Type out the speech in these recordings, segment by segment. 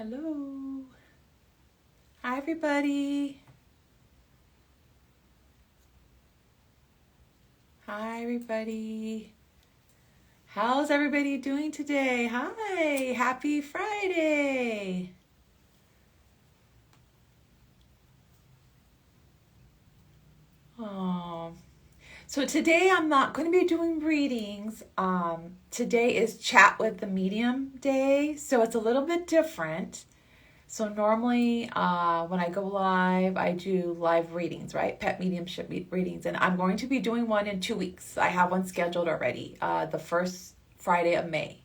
Hello. Hi, everybody. Hi, everybody. How's everybody doing today? Hi. Happy Friday. Oh. So today I'm not going to be doing readings. Today is Chat with the Medium Day, so it's a little bit different. So normally when I go live, I do live readings, right? Pet mediumship readings. And I'm going to be doing one in 2 weeks. I have one scheduled already, the first Friday of May.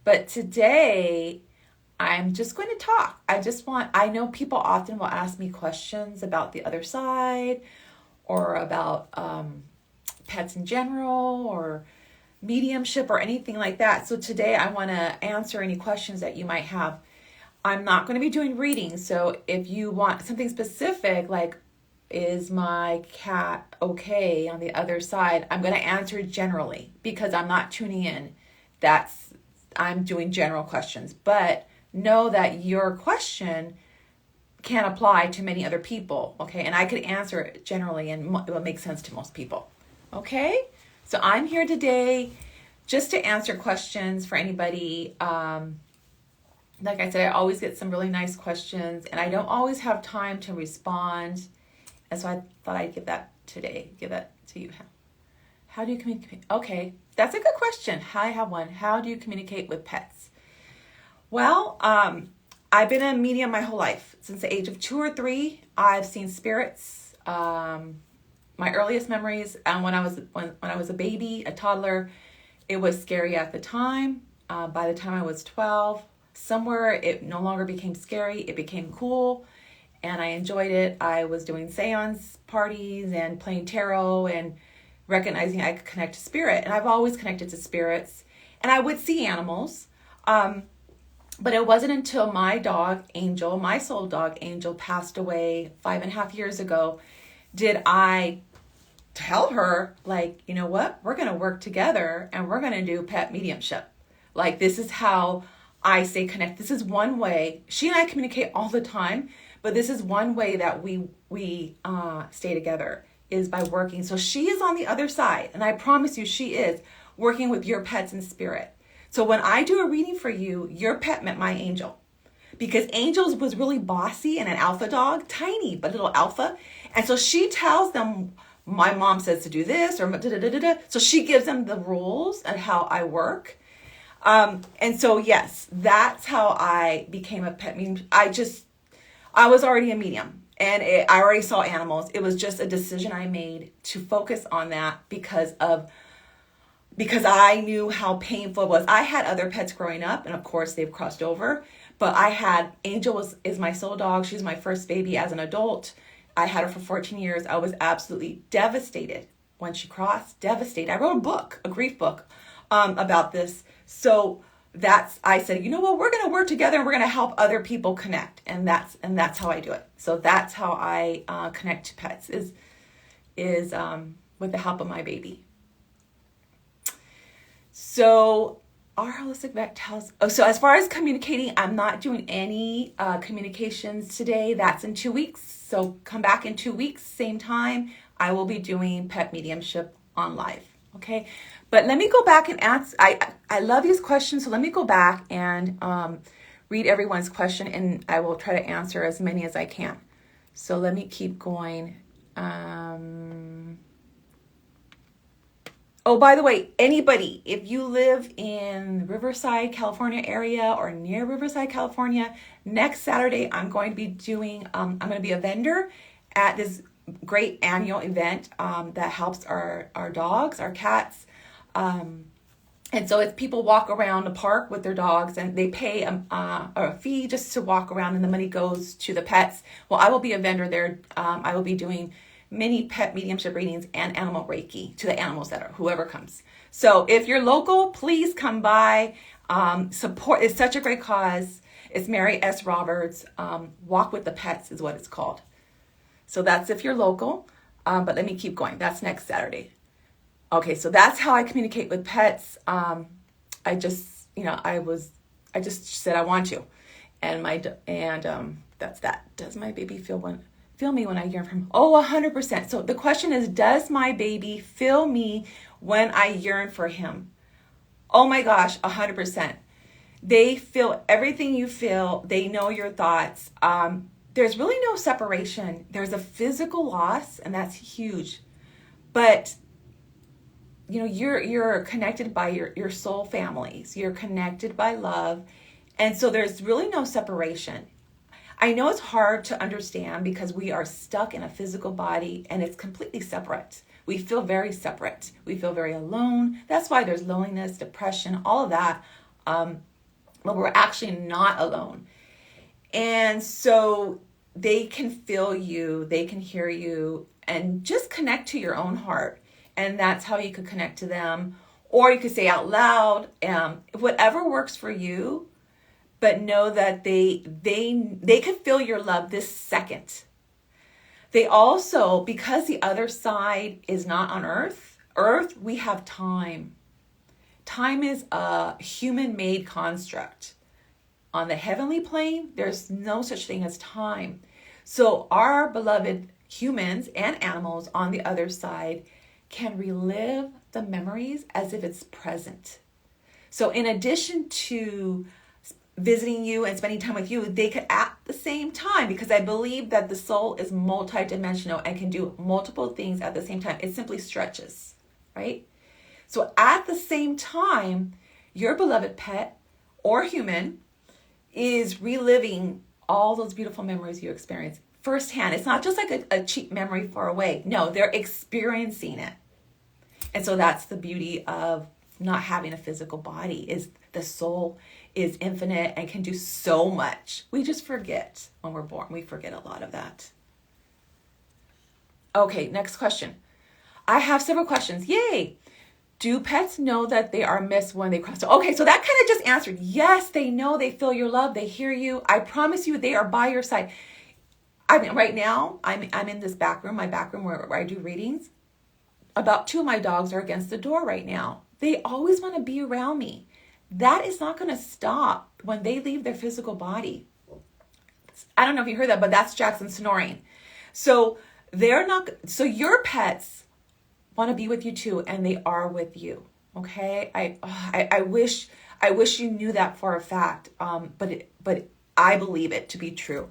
But today, I'm just going to talk. I know people often will ask me questions about the other side or about pets in general or mediumship or anything like that. So today I want to answer any questions that you might have. I'm not going to be doing readings, so if you want something specific, like, is my cat okay on the other side, I'm going to answer generally because I'm not tuning in. I'm doing general questions. But know that your question can apply to many other people, okay? And I could answer it generally and it will make sense to most people, okay? So I'm here today just to answer questions for anybody. Like I said, I always get some really nice questions and I don't always have time to respond. And so I thought I'd give that to you. How do you communicate? Okay, that's a good question. I have one. How do you communicate with pets? Well, I've been a medium my whole life. Since the age of 2 or 3, I've seen spirits. My earliest memories, when I was a baby, a toddler, it was scary at the time. By the time I was 12, somewhere it no longer became scary. It became cool and I enjoyed it. I was doing seance parties and playing tarot and recognizing I could connect to spirit. And I've always connected to spirits. And I would see animals. But it wasn't until my dog, Angel, my soul dog, Angel, passed away 5.5 years ago, did I tell her, like, you know what? We're going to work together and we're going to do pet mediumship. Like, this is how I stay connected. This is one way. She and I communicate all the time, but this is one way that we stay together is by working. So she is on the other side, and I promise you she is working with your pets in spirit. So when I do a reading for you, your pet met my Angel. Because Angel was really bossy and an alpha dog, tiny, but little alpha. And so she tells them, my mom says to do this, or da-da-da-da-da. So she gives them the rules and how I work. And so, yes, that's how I became a pet medium. I was already a medium and I already saw animals. It was just a decision I made to focus on that because I knew how painful it was. I had other pets growing up and of course they've crossed over, but Angel is my soul dog. She's my first baby as an adult. I had her for 14 years. I was absolutely devastated when she crossed, devastated. I wrote a grief book, about this. So I said, you know what, we're going to work together and we're going to help other people connect. And that's how I do it. So that's how I connect to pets is with the help of my baby. So our holistic vet so as far as communicating, I'm not doing any communications today. That's in 2 weeks. So come back in 2 weeks, same time. I will be doing pet mediumship on live. Okay. But let me go back and ask, I love these questions, so let me go back and read everyone's question, and I will try to answer as many as I can. So let me keep going. Oh, by the way, anybody, if you live in Riverside, California area or near Riverside, California, next Saturday I'm going to be doing, I'm going to be a vendor at this great annual event that helps our dogs, our cats. And so if people walk around the park with their dogs and they pay a fee just to walk around and the money goes to the pets. Well, I will be a vendor there. I will be doing many pet mediumship readings and animal Reiki to the animals whoever comes. So if you're local, please come by. Support. It's such a great cause. It's Mary S. Roberts. Walk with the Pets is what it's called. So that's if you're local. But let me keep going. That's next Saturday. Okay, so that's how I communicate with pets. I just said I want to. And that's that. Does my baby feel me when I yearn for him? Oh, 100%. So the question is, does my baby feel me when I yearn for him? Oh my gosh, 100%. They feel everything you feel. They know your thoughts. There's really no separation. There's a physical loss, and that's huge. But you're connected by your soul families. You're connected by love. And so there's really no separation. I know it's hard to understand because we are stuck in a physical body and it's completely separate. We feel very separate. We feel very alone. That's why there's loneliness, depression, all of that. But we're actually not alone. And so they can feel you, they can hear you, and just connect to your own heart. And that's how you could connect to them. Or you could say out loud, whatever works for you, but know that they can feel your love this second. They also, because the other side is not on Earth, we have time. Time is a human-made construct. On the heavenly plane, there's no such thing as time. So our beloved humans and animals on the other side can relive the memories as if it's present. So in addition to visiting you and spending time with you, they could at the same time, because I believe that the soul is multidimensional and can do multiple things at the same time. It simply stretches, right? So at the same time, your beloved pet or human is reliving all those beautiful memories you experienced firsthand. It's not just like a cheap memory far away. No, they're experiencing it. And so that's the beauty of not having a physical body, is the soul is infinite and can do so much. We just forget when we're born. We forget a lot of that. Okay, next question. I have several questions. Yay! Do pets know that they are missed when they cross? Okay, so that kind of just answered. Yes, they know. They feel your love. They hear you. I promise you, they are by your side. I mean, right now, I'm in this back room, my back room where I do readings. About 2 of my dogs are against the door right now. They always want to be around me. That is not going to stop when they leave their physical body. I don't know if you heard that, but that's Jackson snoring. So your pets want to be with you too, and they are with you. Okay, I wish you knew that for a fact, but I believe it to be true.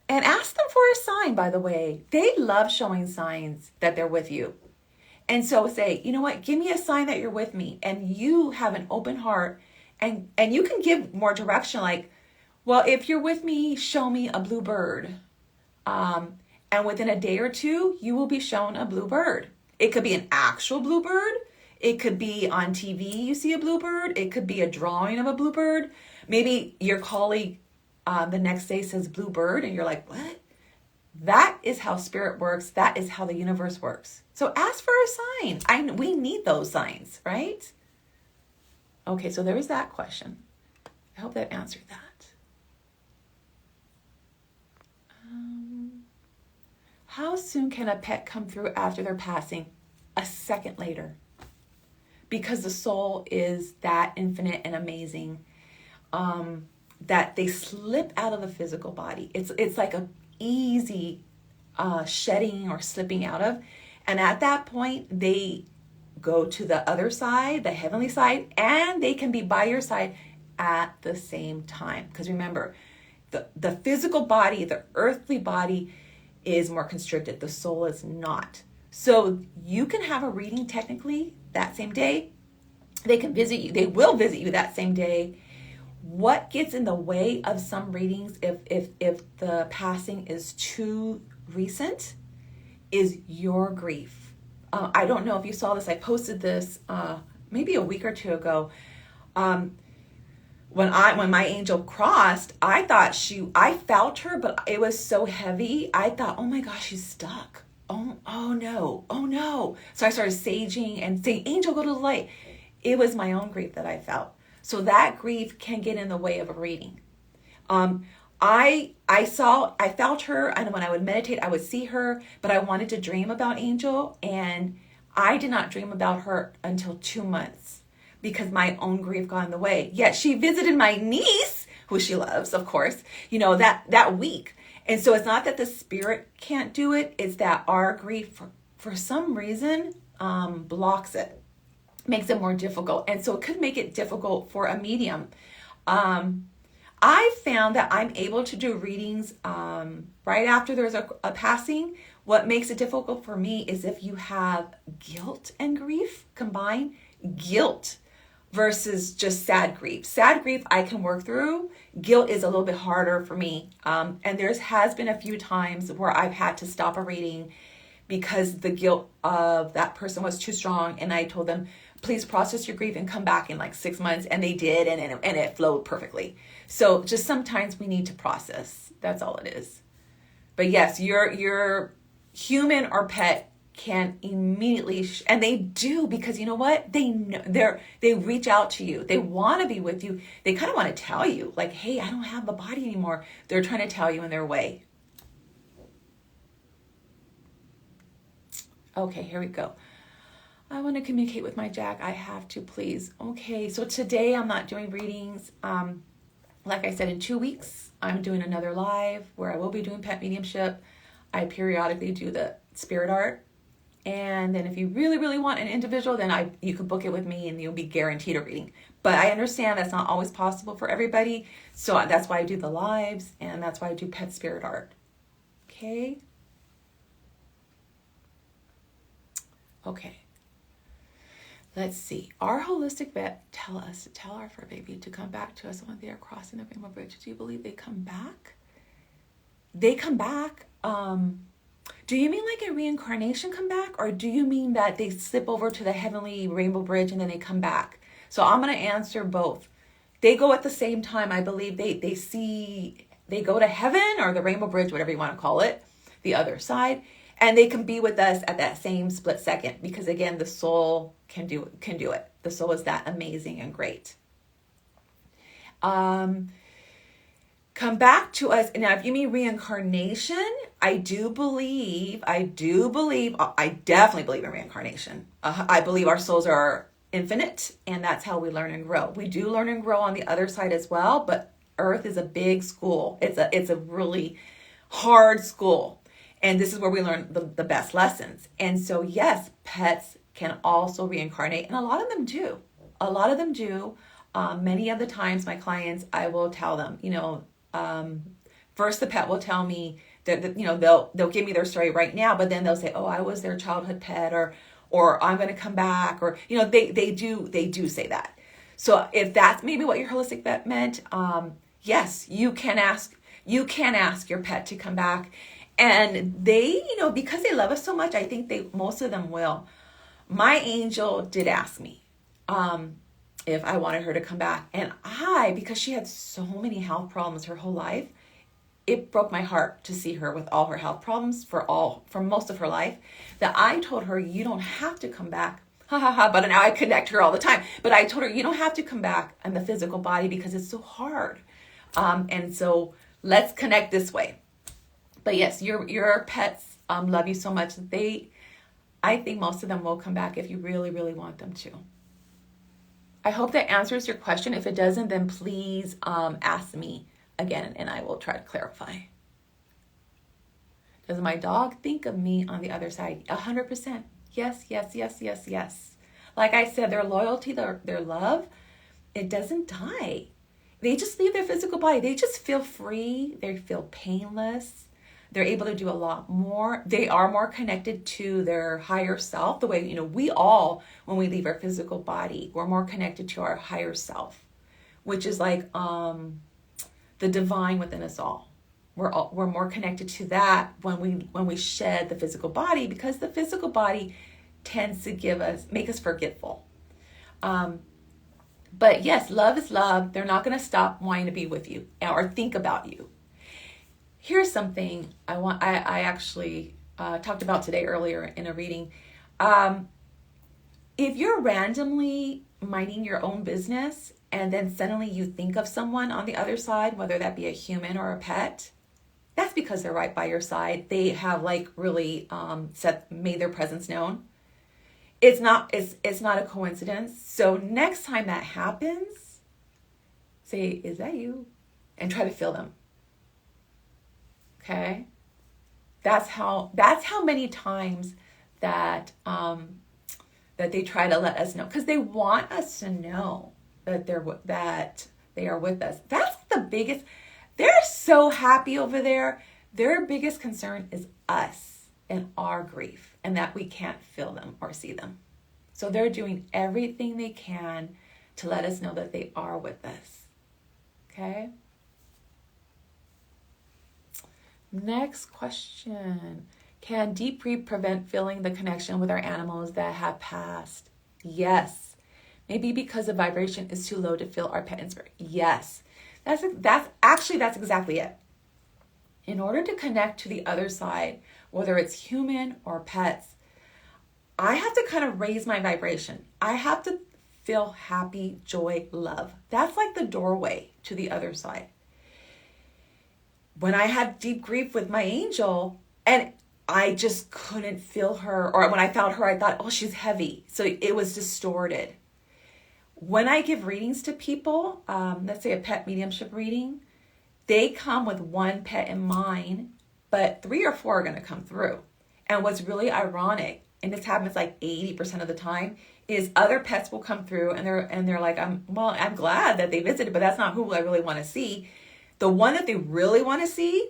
And ask them for a sign, by the way. They love showing signs that they're with you. And so say, you know what, give me a sign that you're with me. And you have an open heart, and you can give more direction, like, well, if you're with me, show me a blue bird. And within a day or two, you will be shown a blue bird. It could be an actual blue bird. It could be on TV, you see a blue bird. It could be a drawing of a blue bird. Maybe your colleague the next day says blue bird, and you're like, what? That is how spirit works. That is how the universe works. So ask for a sign. We need those signs, right? Okay, so there was that question. I hope that answered that. How soon can a pet come through after their passing? A second later. Because the soul is that infinite and amazing, that they slip out of the physical body. It's like a easy shedding or slipping out of. And at that point, they go to the other side, the heavenly side, and they can be by your side at the same time. Because remember, the physical body, the earthly body is more constricted. The soul is not. So you can have a reading technically that same day. They can visit you. They will visit you that same day. What gets in the way of some readings, if the passing is too recent, is your grief. I don't know if you saw this. I posted this maybe a week or two ago. When my angel crossed, I thought I felt her, but it was so heavy. I thought, oh my gosh, she's stuck. Oh no. So I started saging and saying, angel, go to the light. It was my own grief that I felt. So that grief can get in the way of a reading. I felt her, and when I would meditate, I would see her, but I wanted to dream about Angel, and I did not dream about her until 2 months. because my own grief got in the way. Yet she visited my niece, who she loves, of course, that week. And so it's not that the spirit can't do it, it's that our grief, for some reason, blocks it, makes it more difficult. And so it could make it difficult for a medium. I found that I'm able to do readings right after there's a passing. What makes it difficult for me is if you have guilt and grief combined. Guilt versus just sad grief. Sad grief I can work through. Guilt is a little bit harder for me. And has been a few times where I've had to stop a reading because the guilt of that person was too strong. And I told them, please process your grief and come back in like 6 months. And they did, and it flowed perfectly. So just sometimes we need to process. That's all it is. But yes, your human or pet can immediately, and they do, because you know what? They know, they reach out to you. They want to be with you. They kind of want to tell you, like, hey, I don't have a body anymore. They're trying to tell you in their way. Okay, here we go. I want to communicate with my Jack. I have to, please. Okay, so today I'm not doing readings. Like I said, in 2 weeks, I'm doing another live where I will be doing pet mediumship. I periodically do the spirit art. And then if you really, really want an individual, then you can book it with me and you'll be guaranteed a reading. But I understand that's not always possible for everybody. So that's why I do the lives, and that's why I do pet spirit art. Okay? Okay. Let's see. Our holistic vet tell our fur baby to come back to us when they are crossing the Rainbow Bridge. Do you believe they come back? They come back. Do you mean like a reincarnation come back? Or do you mean that they slip over to the heavenly Rainbow Bridge and then they come back? So I'm going to answer both. They go at the same time. I believe they go to heaven or the Rainbow Bridge, whatever you want to call it, the other side. And they can be with us at that same split second, because again, the soul can do it. The soul is that amazing and great. Come back to us. Now, if you mean reincarnation, I definitely believe in reincarnation. I believe our souls are infinite, and that's how we learn and grow. We do learn and grow on the other side as well, but Earth is a big school. It's a really hard school. And this is where we learn the best lessons. And so, yes, pets can also reincarnate. And a lot of them do. Many of the times, my clients, I will tell them, first the pet will tell me that they'll give me their story right now, but then they'll say, oh, I was their childhood pet, or I'm going to come back, or, they do say that. So if that's maybe what your holistic vet meant, yes, you can ask your pet to come back. And they, because they love us so much, I think most of them will. My angel did ask me if I wanted her to come back. And because she had so many health problems her whole life, it broke my heart to see her with all her health problems for most of her life, that I told her, you don't have to come back. But now I connect her all the time. But I told her, you don't have to come back in the physical body because it's so hard. And so let's connect this way. But yes, your pets love you so much that I think most of them will come back if you really, really want them to. I hope that answers your question. If it doesn't, then please ask me again, and I will try to clarify. Does my dog think of me on the other side? 100%. Yes, yes, yes, yes, yes. Like I said, their loyalty, their love, it doesn't die. They just leave their physical body. They just feel free. They feel painless. They're able to do a lot more. They are more connected to their higher self. The way, we all, when we leave our physical body, we're more connected to our higher self, which is like the divine within us all. We're more connected to that when we shed the physical body, because the physical body tends to make us forgetful. But yes, love is love. They're not going to stop wanting to be with you or think about you. Here's something I actually talked about today earlier in a reading. If you're randomly minding your own business and then suddenly you think of someone on the other side, whether that be a human or a pet, that's because they're right by your side. They have really made their presence known. it's not a coincidence. So next time that happens, say, is that you? And try to feel them. Okay? That's how many times that that they try to let us know, because they want us to know that they are with us. That's the biggest. They're so happy over there. Their biggest concern is us and our grief, and that we can't feel them or see them. So they're doing everything they can to let us know that they are with us. Okay? Next question. Can deep grief prevent feeling the connection with our animals that have passed? Yes. Maybe because the vibration is too low to feel our pet in spirit. Yes. That's exactly it. In order to connect to the other side, whether it's human or pets, I have to kind of raise my vibration. I have to feel happy, joy, love. That's like the doorway to the other side. When I had deep grief with my angel and I just couldn't feel her, or when I felt her, I thought, oh, she's heavy. So it was distorted. When I give readings to people, let's say a pet mediumship reading, they come with one pet in mind, but 3 or 4 are going to come through. And what's really ironic, and this happens like 80% of the time, is other pets will come through and they're like, I'm glad that they visited, but that's not who I really want to see. The one that they really want to see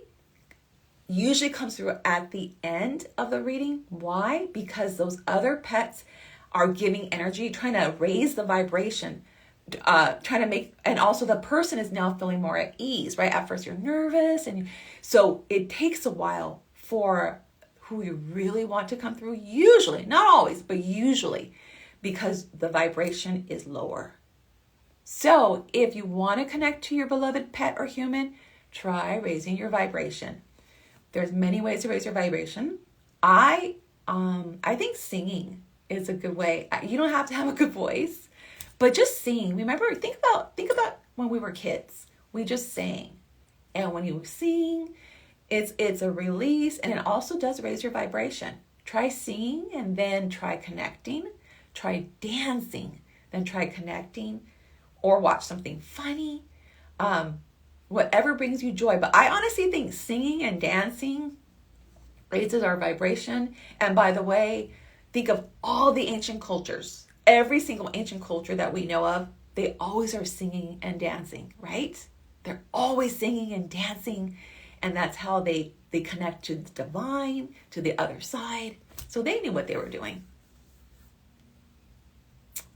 usually comes through at the end of the reading. Why? Because those other pets are giving energy, trying to raise the vibration, trying to make, and also the person is now feeling more at ease, right? At first you're nervous, and so it takes a while for who you really want to come through, usually, not always, but usually, because the vibration is lower. So if you want to connect to your beloved pet or human, try raising your vibration. There's many ways to raise your vibration. I think singing is a good way. You don't have to have a good voice, but just sing. Remember, think about when we were kids. We just sang. And when you sing, it's a release, and it also does raise your vibration. Try singing and then try connecting. Try dancing, then try connecting, or watch something funny. Whatever brings you joy. But I honestly think singing and dancing raises our vibration. And by the way, think of all the ancient cultures. Every single ancient culture that we know of, they always are singing and dancing, right? They're always singing and dancing. And that's how they connect to the divine, to the other side. So they knew what they were doing.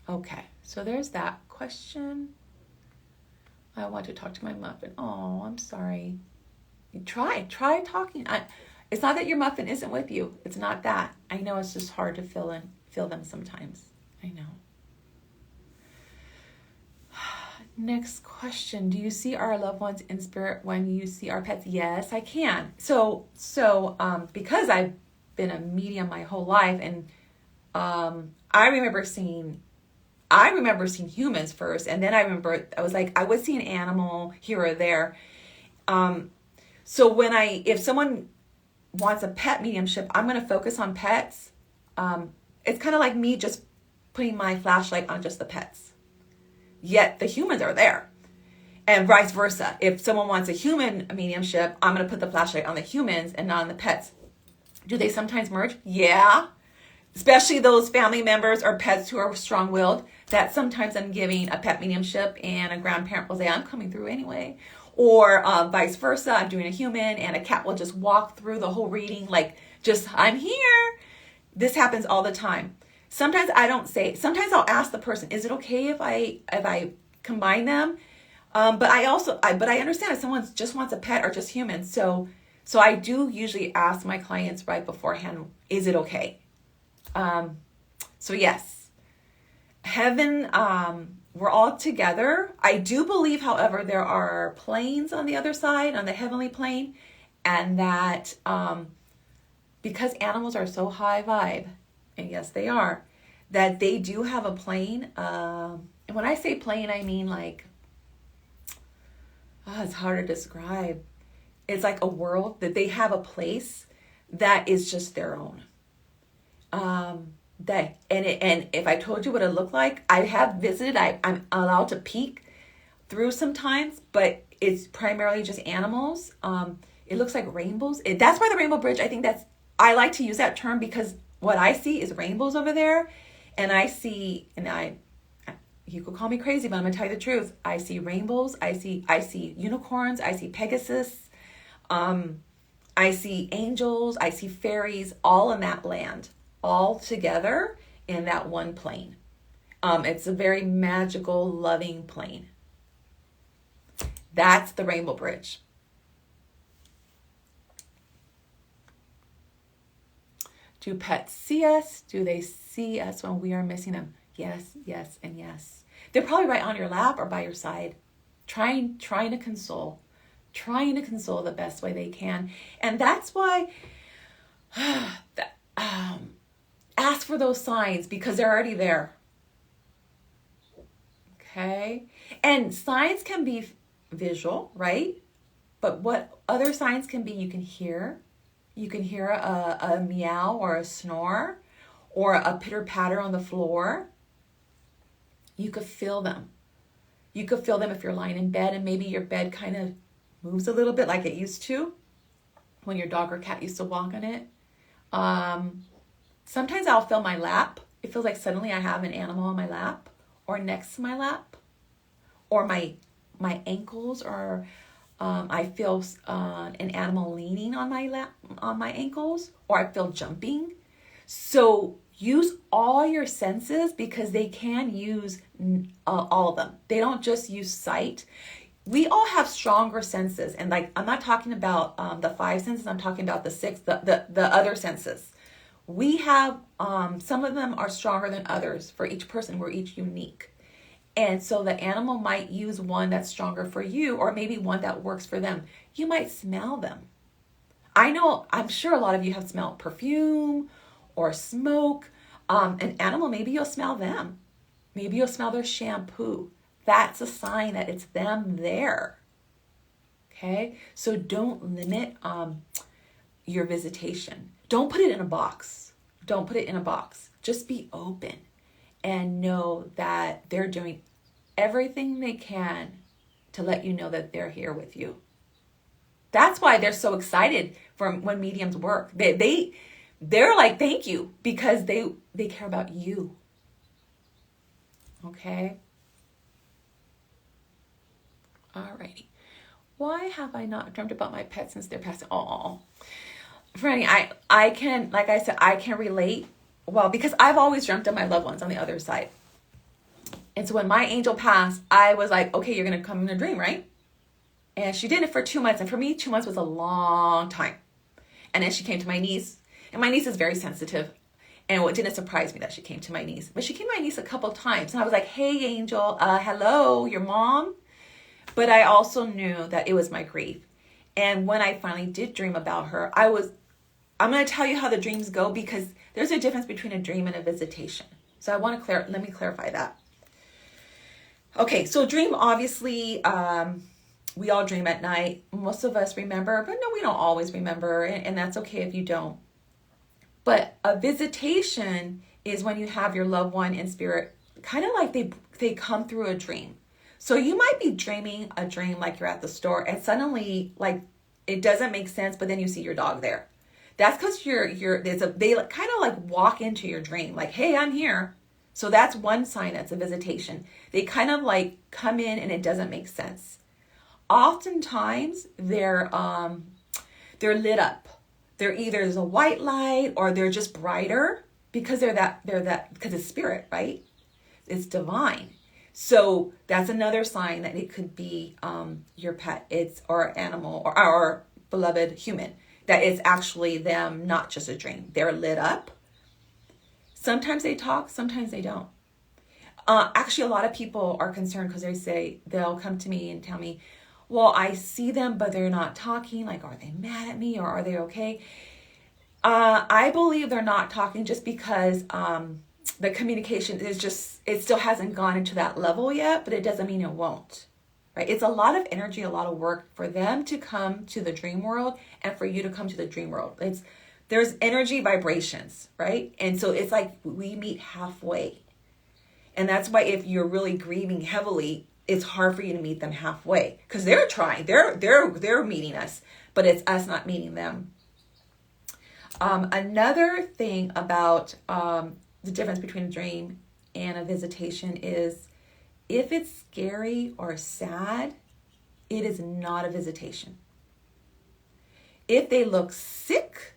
Okay, so there's that question. I want to talk to my muffin. Oh, I'm sorry. Try talking. It's not that your muffin isn't with you. It's not that. I know it's just hard to feel them sometimes. I know. Next question. Do you see our loved ones in spirit when you see our pets? Yes, I can. So because I've been a medium my whole life, and I remember seeing humans first, and then I would see an animal here or there. So if someone wants a pet mediumship, I'm going to focus on pets. It's kind of like me just putting my flashlight on just the pets. Yet the humans are there. And vice versa. If someone wants a human mediumship, I'm going to put the flashlight on the humans and not on the pets. Do they sometimes merge? Yeah. Especially those family members or pets who are strong-willed, that sometimes I'm giving a pet mediumship and a grandparent will say, I'm coming through anyway. Or vice versa, I'm doing a human and a cat will just walk through the whole reading like, I'm here. This happens all the time. Sometimes sometimes I'll ask the person, is it okay if I combine them? But I understand if someone just wants a pet or just human. So I do usually ask my clients right beforehand, is it okay? So yes, heaven, we're all together. I do believe, however, there are planes on the other side, on the heavenly plane, and that because animals are so high vibe, and yes, they are, that they do have a plane. And when I say plane, I mean like, it's hard to describe. It's like a world that they have a place that is just their own. And if I told you what it looked like, I have visited, I'm allowed to peek through sometimes, but it's primarily just animals. It looks like rainbows. That's why the Rainbow Bridge, I like to use that term because what I see is rainbows over there. And you could call me crazy, but I'm gonna tell you the truth. I see rainbows. I see unicorns. I see Pegasus. I see angels. I see fairies, all in that land, all together in that one plane. It's a very magical, loving plane. That's the Rainbow Bridge. Do pets see us? Do they see us when we are missing them? Yes, yes, and yes. They're probably right on your lap or by your side, trying to console the best way they can. And that's why ask for those signs, because they're already there. Okay? And signs can be visual, right? But what other signs can be, you can hear. You can hear a meow or a snore or a pitter-patter on the floor. You could feel them. You could feel them if you're lying in bed and maybe your bed kind of moves a little bit like it used to when your dog or cat used to walk on it. Sometimes I'll feel my lap. It feels like suddenly I have an animal on my lap or next to my lap, or my ankles, or I feel an animal leaning on my lap, on my ankles, or I feel jumping. So use all your senses, because they can use all of them. They don't just use sight. We all have stronger senses, and like I'm not talking about the 5 senses. I'm talking about the 6, the other senses. We have some of them are stronger than others. For each person, we're each unique. And so the animal might use one that's stronger for you, or maybe one that works for them. You might smell them. I'm sure a lot of you have smelled perfume or smoke. An animal, maybe you'll smell them. Maybe you'll smell their shampoo. That's a sign that it's them there. Okay? So don't limit your visitation. Don't put it in a box. Don't put it in a box. Just be open and know that they're doing everything they can to let you know that they're here with you. That's why they're so excited for when mediums work. They're like, thank you, because they care about you. Okay? Alrighty. Why have I not dreamt about my pets since they're passing? Oh, Franny, I can, like I said, I can relate. Well, because I've always dreamt of my loved ones on the other side. And so when my angel passed, I was like, okay, you're going to come in a dream, right? And she did it for 2 months. And for me, 2 months was a long time. And then she came to my niece. And my niece is very sensitive. And it didn't surprise me that she came to my niece. But she came to my niece a couple of times. And I was like, hey, angel, hello, your mom? But I also knew that it was my grief. And when I finally did dream about her, I'm going to tell you how the dreams go, because there's a difference between a dream and a visitation. So let me clarify that. Okay, so dream, obviously, we all dream at night. Most of us remember, but no, we don't always remember, and that's okay if you don't. But a visitation is when you have your loved one in spirit, kind of like they come through a dream. So you might be dreaming a dream like you're at the store, and suddenly, like, it doesn't make sense, but then you see your dog there. That's because they kind of like walk into your dream, like, hey, I'm here. So that's one sign that's a visitation. They kind of like come in and it doesn't make sense. Oftentimes they're lit up. They're either there's a white light or they're just brighter, because because it's spirit, right? It's divine. So that's another sign that it could be your pet, or animal, or our beloved human. That it's actually them, not just a dream. They're lit up. Sometimes they talk, sometimes they don't. Actually, a lot of people are concerned because they'll come to me and tell me, well, I see them, but they're not talking. Like, are they mad at me, or are they okay? I believe they're not talking just because the communication is it still hasn't gone into that level yet, but it doesn't mean it won't. Right? It's a lot of energy, a lot of work for them to come to the dream world and for you to come to the dream world. There's energy vibrations, right? And so it's like we meet halfway. And that's why if you're really grieving heavily, it's hard for you to meet them halfway, because they're trying, they're meeting us, but it's us not meeting them. Another thing about the difference between a dream and a visitation is if it's scary or sad, it is not a visitation. If they look sick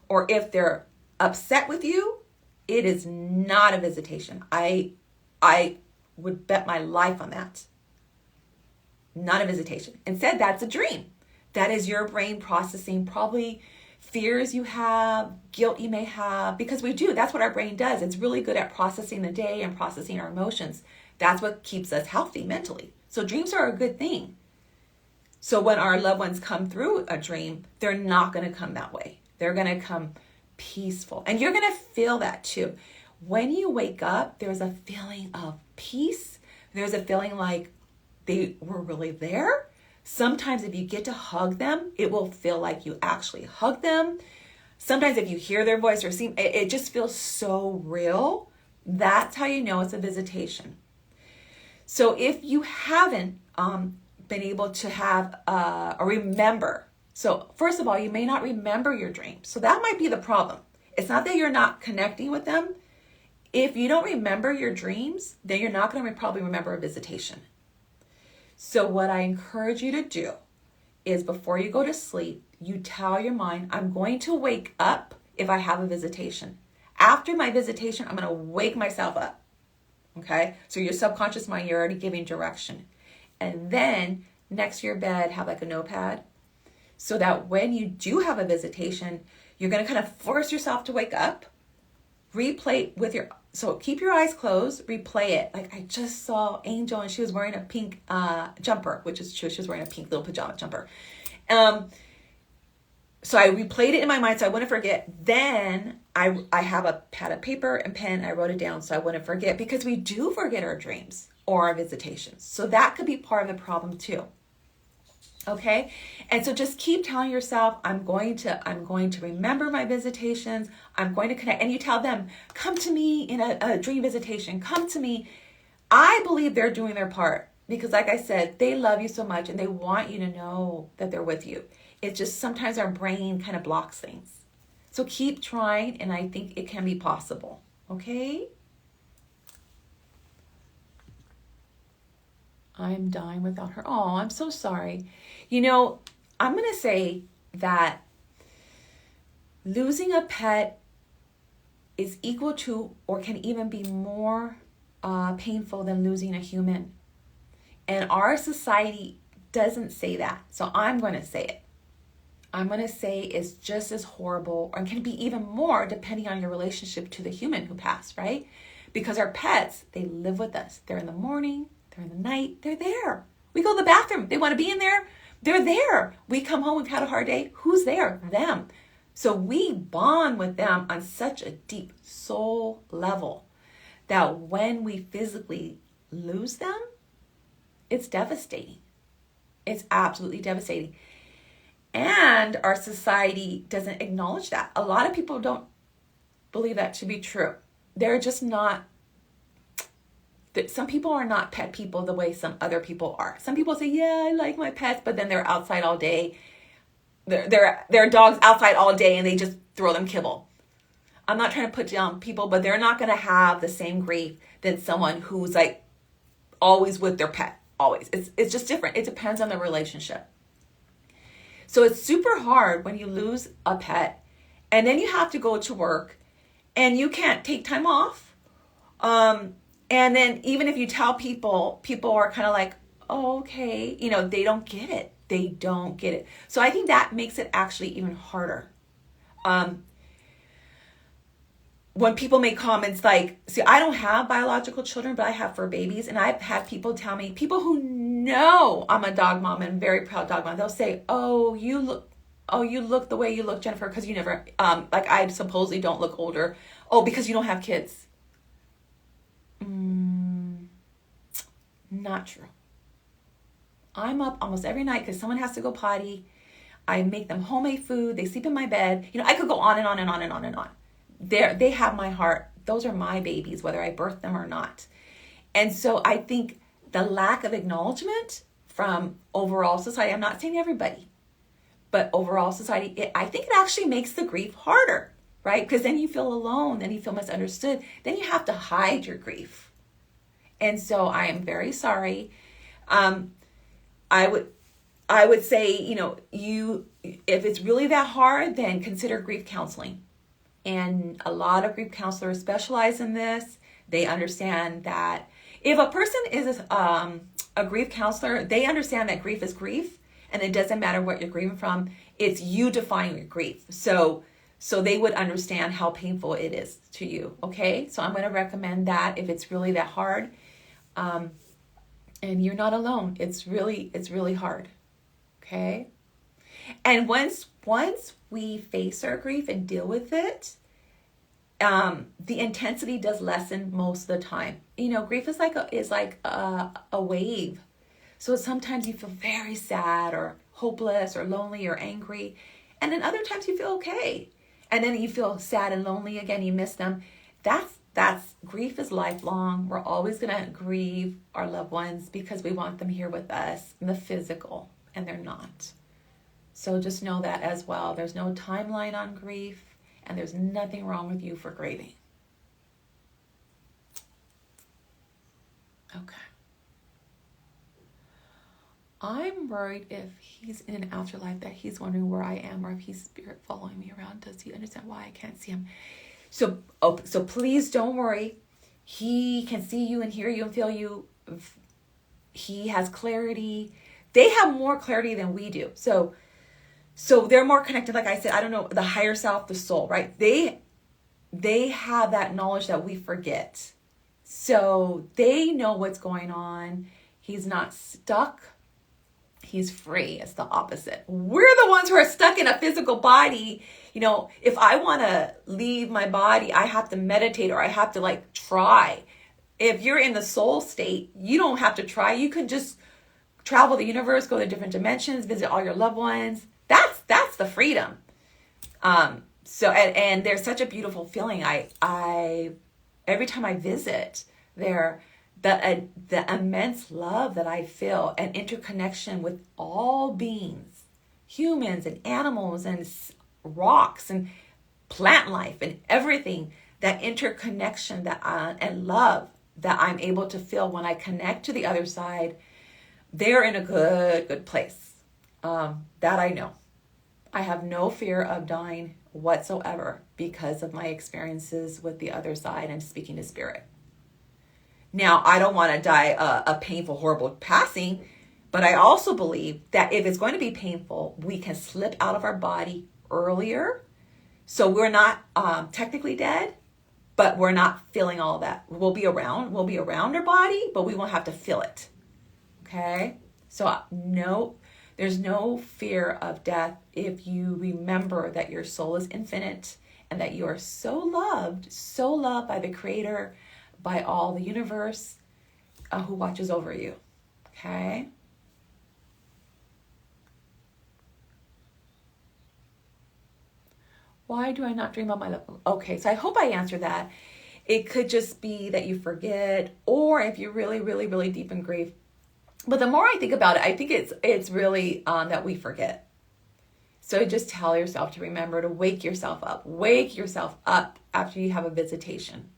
or if they're upset with you, it is not a visitation. I would bet my life on that. Not a visitation. Instead, that's a dream. That is your brain processing probably fears you have, guilt you may have, because we do. That's what our brain does. It's really good at processing the day and processing our emotions. That's what keeps us healthy mentally. So dreams are a good thing. So when our loved ones come through a dream, they're not going to come that way. They're going to come peaceful. And you're going to feel that too. When you wake up, there's a feeling of peace. There's a feeling like they were really there. Sometimes if you get to hug them, it will feel like you actually hug them. Sometimes if you hear their voice or see, it just feels so real. That's how you know it's a visitation. So if you haven't been able to have or remember, so first of all, you may not remember your dreams. So that might be the problem. It's not that you're not connecting with them. If you don't remember your dreams, then you're not going to probably remember a visitation. So what I encourage you to do is before you go to sleep, you tell your mind, I'm going to wake up if I have a visitation. After my visitation, I'm going to wake myself up. Okay? So your subconscious mind, you're already giving direction. And then next to your bed, have like a notepad so that when you do have a visitation, you're going to kind of force yourself to wake up, replay with your, so keep your eyes closed, replay it. Like I just saw Angel and she was wearing a pink jumper, which is true. She was wearing a pink little pajama jumper. So I replayed it in my mind so I wouldn't forget. Then I have a pad of paper and pen. I wrote it down so I wouldn't forget, because we do forget our dreams or our visitations. So that could be part of the problem too. Okay. And so just keep telling yourself, I'm going to remember my visitations. I'm going to connect. And you tell them, come to me in a dream visitation. Come to me. I believe they're doing their part because like I said, they love you so much and they want you to know that they're with you. It's just sometimes our brain kind of blocks things. So keep trying, and I think it can be possible. Okay? I'm dying without her. Oh, I'm so sorry. You know, I'm going to say that losing a pet is equal to or can even be more painful than losing a human. And our society doesn't say that. So I'm going to say it. I'm going to say it's just as horrible, or can be even more depending on your relationship to the human who passed, right? Because our pets, they live with us. They're in the morning, they're in the night, they're there. We go to the bathroom, they want to be in there, they're there. We come home, we've had a hard day, who's there? Them. So we bond with them on such a deep soul level that when we physically lose them, it's devastating. It's absolutely devastating. And our society doesn't acknowledge that. A lot of people don't believe that to be true. They're just not, some people are not pet people the way some other people are. Some people say, yeah, I like my pets, but then they're outside all day. They're dogs outside all day and they just throw them kibble. I'm not trying to put down people, but they're not going to have the same grief than someone who's like always with their pet, always. It's just different. It depends on the relationship. So it's super hard when you lose a pet and then you have to go to work and you can't take time off. And then even if you tell people are kind of like, oh, okay, you know, they don't get it. They don't get it. So I think that makes it actually even harder. When people make comments like, see, I don't have biological children, but I have fur babies. And I've had people tell me, people who know I'm a dog mom and very proud dog mom, they'll say, oh, you look the way you look, Jennifer, because you never, like I supposedly don't look older. Oh, because you don't have kids. Not true. I'm up almost every night because someone has to go potty. I make them homemade food. They sleep in my bed. I could go on and on and on and on and on. They have my heart. Those are my babies, whether I birth them or not. And so I think the lack of acknowledgement from overall society, I'm not saying everybody, but overall society, I think it actually makes the grief harder, right? Because then you feel alone, then you feel misunderstood, then you have to hide your grief. And so I am very sorry. I would say, if it's really that hard, then consider grief counseling. And a lot of grief counselors specialize in this. They understand that if a person is a grief counselor, they understand that grief is grief, and it doesn't matter what you're grieving from. It's you defining your grief. So they would understand how painful it is to you. Okay, so I'm going to recommend that if it's really that hard, and you're not alone. It's really hard. Okay, and once we face our grief and deal with it, the intensity does lessen most of the time. Grief is like a wave. So sometimes you feel very sad or hopeless or lonely or angry, and then other times you feel okay, and then you feel sad and lonely again. You miss them. That's grief is lifelong. We're always gonna grieve our loved ones because we want them here with us in the physical, and they're not. So just know that as well. There's no timeline on grief, and there's nothing wrong with you for grieving. Okay. I'm worried if he's in an afterlife that he's wondering where I am, or if he's spirit following me around. Does he understand why I can't see him? So please don't worry. He can see you and hear you and feel you. He has clarity. They have more clarity than we do. So they're more connected. Like I said, I don't know, the higher self, the soul, right? They have that knowledge that we forget. So they know what's going on. He's not stuck. He's free. It's the opposite. We're the ones who are stuck in a physical body. If I want to leave my body, I have to meditate, or I have to try. If you're in the soul state, you don't have to try. You can just travel the universe, go to different dimensions, visit all your loved ones. That's the freedom. And there's such a beautiful feeling. I every time I visit there, the immense love that I feel, and interconnection with all beings, humans and animals and rocks and plant life and everything, that interconnection and love that I'm able to feel when I connect to the other side, they're in a good place. That I know. I have no fear of dying whatsoever because of my experiences with the other side and speaking to spirit. Now, I don't want to die a painful, horrible passing, but I also believe that if it's going to be painful, we can slip out of our body earlier. So we're not technically dead, but we're not feeling all that. We'll be around our body, but we won't have to feel it. Okay? So no, there's no fear of death if you remember that your soul is infinite and that you are so loved by the Creator, by all the universe who watches over you. Okay? Why do I not dream of my love? Okay, so I hope I answered that. It could just be that you forget, or if you're really, really, really deep in grief. But the more I think about it, I think it's really that we forget. So just tell yourself to remember to wake yourself up. Wake yourself up after you have a visitation.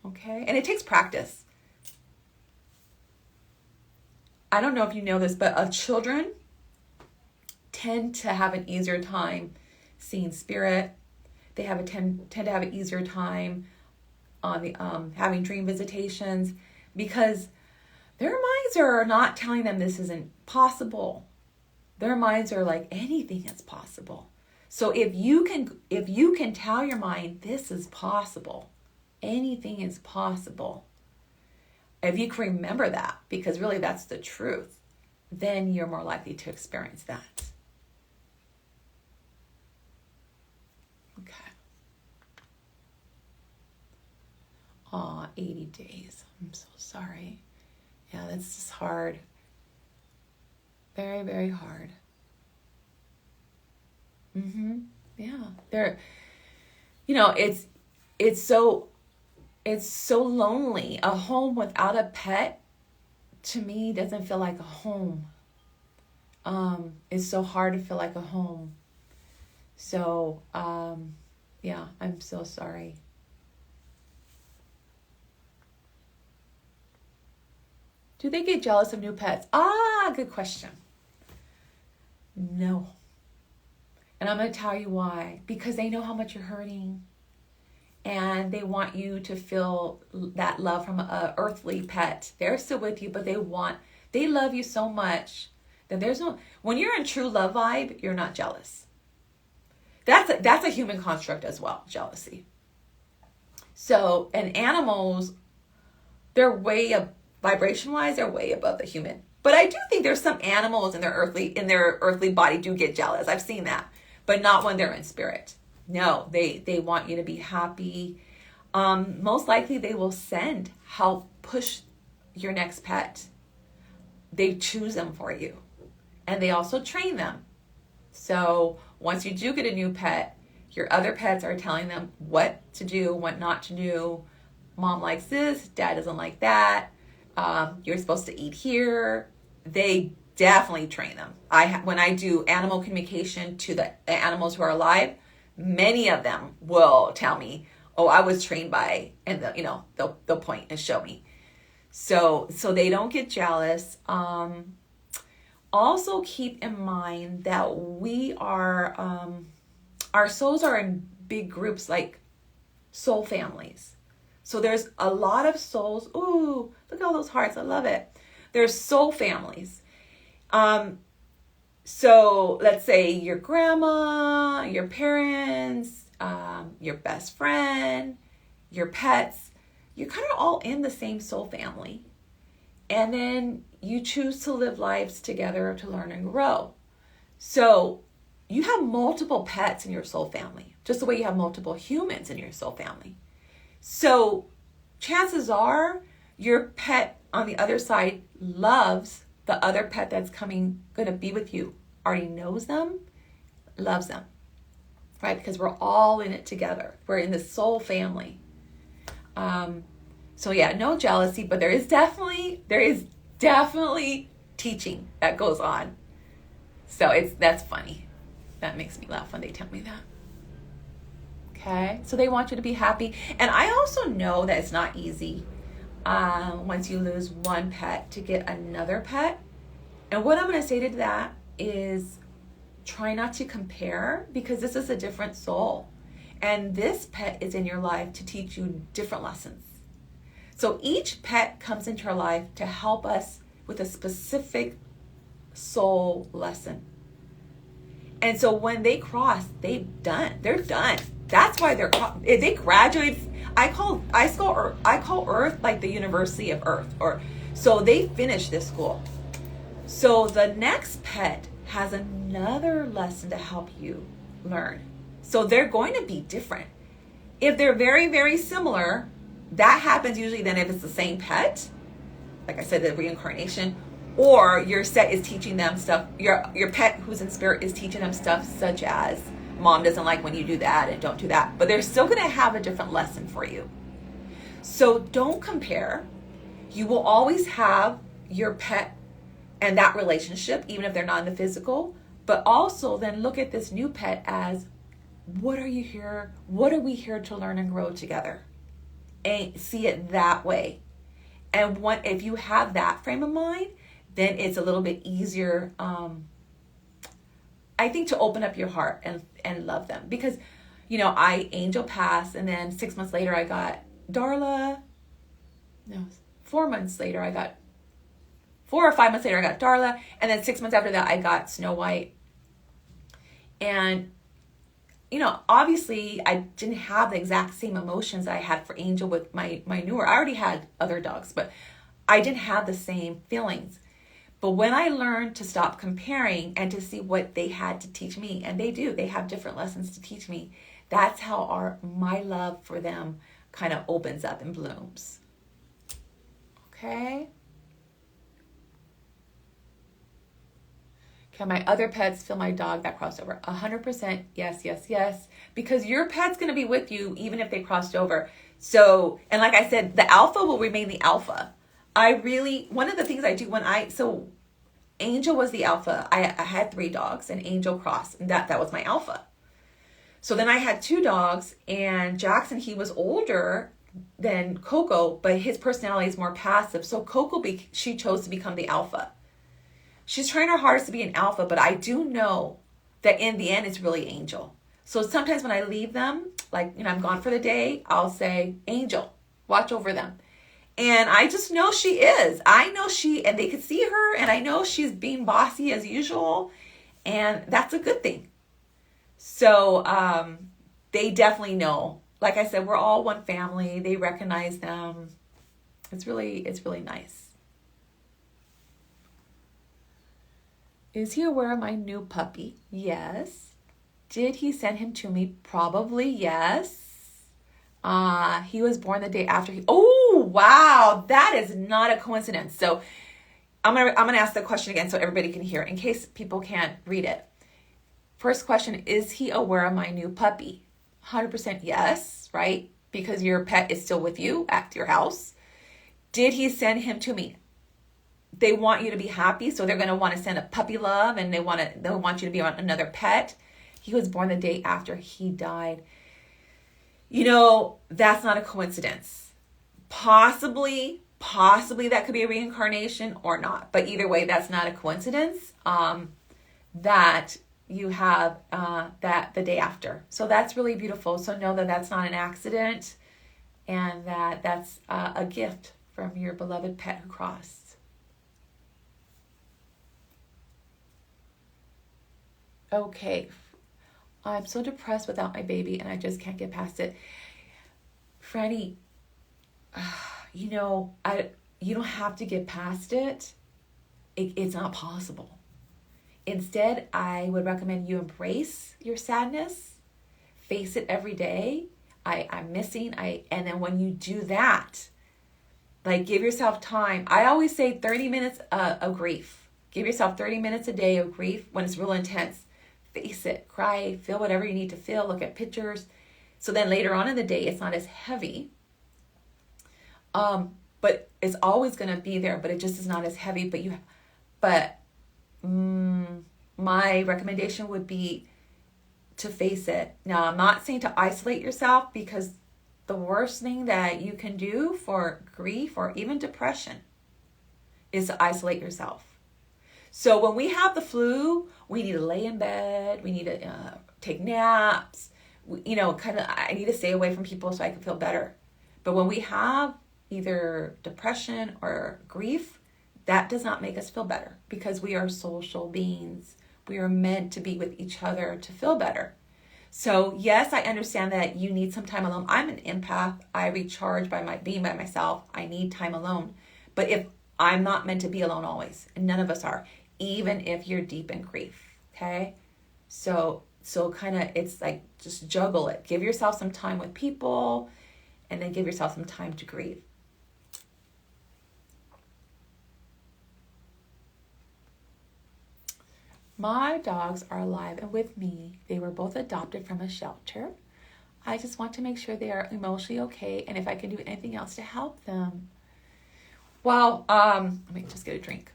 Okay? And it takes practice. I don't know if you know this, but children tend to have an easier time seeing spirit. They tend to have an easier time on the having dream visitations, because their minds are not telling them this isn't possible. Their minds are like, anything is possible. So if you can tell your mind this is possible, anything is possible. If you can remember that, because really that's the truth, then you're more likely to experience that. Okay. 80 days. I'm so sorry. Yeah, that's just hard. Very, very hard. Mm-hmm. Yeah. They're, you know, it's so lonely. A home without a pet, to me, doesn't feel like a home. It's so hard to feel like a home. So, yeah, I'm so sorry. Do they get jealous of new pets? Ah, good question. No. And I'm going to tell you why. Because they know how much you're hurting. And they want you to feel that love from an earthly pet. They're still with you, but they love you so much that when you're in true love vibe, you're not jealous. That's a human construct as well, jealousy. So, and animals, they're vibration-wise, they're way above the human. But I do think there's some animals in their earthly body do get jealous. I've seen that, but not when they're in spirit. No, they want you to be happy. Most likely they will help push your next pet. They choose them for you, and they also train them. So once you do get a new pet, your other pets are telling them what to do, what not to do. Mom likes this, dad doesn't like that. You're supposed to eat here. They definitely train them. When I do animal communication to the animals who are alive, many of them will tell me, "Oh, I was trained by," and they'll point and show me. So they don't get jealous. Also keep in mind that we are, our souls are in big groups like soul families. So there's a lot of souls. Ooh, look at all those hearts. I love it. There's soul families. So let's say your grandma, your parents, your best friend, your pets, you're kind of all in the same soul family. And then you choose to live lives together to learn and grow. So you have multiple pets in your soul family, just the way you have multiple humans in your soul family. So chances are your pet on the other side loves the other pet that's going to be with you, already knows them, loves them, right? Because we're all in it together. We're in the soul family. So yeah, no jealousy, but there is definitely teaching that goes on. So that's funny. That makes me laugh when they tell me that. Okay, so they want you to be happy. And I also know that it's not easy once you lose one pet to get another pet. And what I'm going to say to that is try not to compare, because this is a different soul. And this pet is in your life to teach you different lessons. So each pet comes into our life to help us with a specific soul lesson. And so when they cross, they're done. That's why they graduate. I call Earth like the University of Earth, so they finish this school. So the next pet has another lesson to help you learn. So they're going to be different. If they're very, very similar, that happens usually then if it's the same pet, like I said, the reincarnation, or your set is teaching them stuff. Your pet who's in spirit is teaching them stuff such as mom doesn't like when you do that and don't do that, but they're still going to have a different lesson for you. So don't compare. You will always have your pet and that relationship, even if they're not in the physical, but also then look at this new pet as, what are we here to learn and grow together? And see it that way. And if you have that frame of mind, then it's a little bit easier, I think, to open up your heart and love them. Because, Angel passed, and then 6 months later I got Darla. No, 4 months later I got 4 or 5 months later I got Darla, and then 6 months after that I got Snow White. And obviously I didn't have the exact same emotions I had for Angel with my newer. I already had other dogs, but I didn't have the same feelings. But when I learned to stop comparing and to see what they had to teach me, and they have different lessons to teach me, that's how my love for them kind of opens up and blooms. Okay? Can my other pets feel my dog that crossed over? 100% yes, yes, yes. Because your pet's going to be with you even if they crossed over. So, and like I said, the alpha will remain the alpha. One of the things I do so Angel was the alpha. I had 3 dogs and Angel crossed, and that was my alpha. So then I had 2 dogs, and Jackson, he was older than Coco, but his personality is more passive. So Coco, she chose to become the alpha. She's trying her hardest to be an alpha, but I do know that in the end, it's really Angel. So sometimes when I leave them, like, I'm gone for the day, I'll say, Angel, watch over them. And I just know she is. And they could see her, and I know she's being bossy as usual, and that's a good thing. So they definitely know. Like I said, we're all one family. They recognize them. It's really nice. Is he aware of my new puppy? Yes. Did he send him to me? Probably yes. He was born the day after oh, wow. That is not a coincidence. So I'm gonna ask the question again so everybody can hear it in case people can't read it. First question, is he aware of my new puppy? 100% yes, right? Because your pet is still with you at your house. Did he send him to me? They want you to be happy, so they're going to want to send a puppy love, and they'll want you to be on another pet. He was born the day after he died. That's not a coincidence. Possibly that could be a reincarnation or not. But either way, that's not a coincidence that you have that the day after. So that's really beautiful. So know that that's not an accident, and that's a gift from your beloved pet who crossed. Okay, I'm so depressed without my baby, and I just can't get past it. Franny, you don't have to get past it. It's not possible. Instead, I would recommend you embrace your sadness, face it every day. I'm missing. And then when you do that, like, give yourself time. I always say 30 minutes of grief. Give yourself 30 minutes a day of grief when it's real intense. Face it, cry, feel whatever you need to feel, look at pictures. So then later on in the day, it's not as heavy. But it's always going to be there, but it just is not as heavy. My recommendation would be to face it. Now, I'm not saying to isolate yourself, because the worst thing that you can do for grief or even depression is to isolate yourself. So when we have the flu, we need to lay in bed. We need to take naps. I need to stay away from people so I can feel better. But when we have either depression or grief, that does not make us feel better, because we are social beings. We are meant to be with each other to feel better. So yes, I understand that you need some time alone. I'm an empath. I recharge by being by myself. I need time alone. But if I'm not meant to be alone always, and none of us are, even if you're deep in grief, okay? So kind of, it's like, just juggle it. Give yourself some time with people, and then give yourself some time to grieve. My dogs are alive and with me. They were both adopted from a shelter. I just want to make sure they are emotionally okay, and if I can do anything else to help them. Well, let me just get a drink.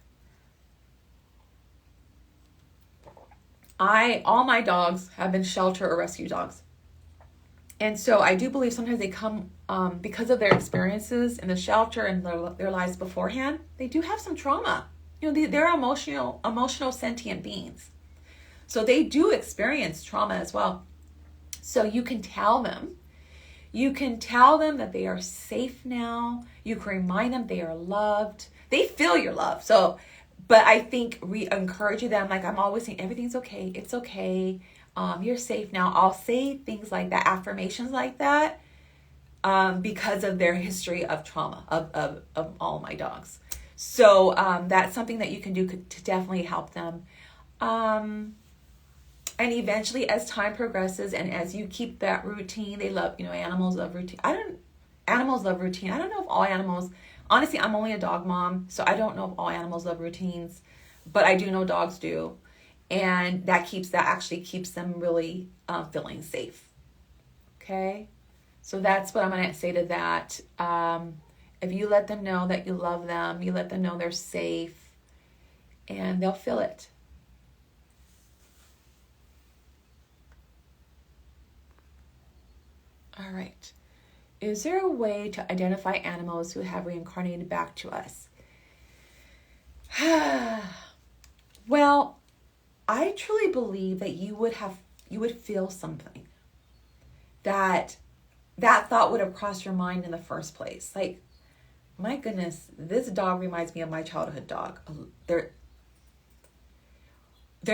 All my dogs have been shelter or rescue dogs. And so I do believe sometimes they come because of their experiences in the shelter and their lives beforehand. They do have some trauma. They're emotional sentient beings. So they do experience trauma as well. So you can tell them. You can tell them that they are safe now. You can remind them they are loved. They feel your love. But I think encouraging them, like I'm always saying, everything's okay. It's okay. You're safe now. I'll say things like that, affirmations like that, because of their history of trauma of all my dogs. So that's something that you can do to definitely help them. And eventually, as time progresses and as you keep that routine, they love, animals love routine. Animals love routine. I don't know if all animals, honestly, I'm only a dog mom, so I don't know if all animals love routines, but I do know dogs do. And that actually keeps them really feeling safe. Okay? So that's what I'm going to say to that. If you let them know that you love them, you let them know they're safe, and they'll feel it. All right. Is there a way to identify animals who have reincarnated back to us? Well, I truly believe that you would feel something. That thought would have crossed your mind in the first place. Like, my goodness, this dog reminds me of my childhood dog. There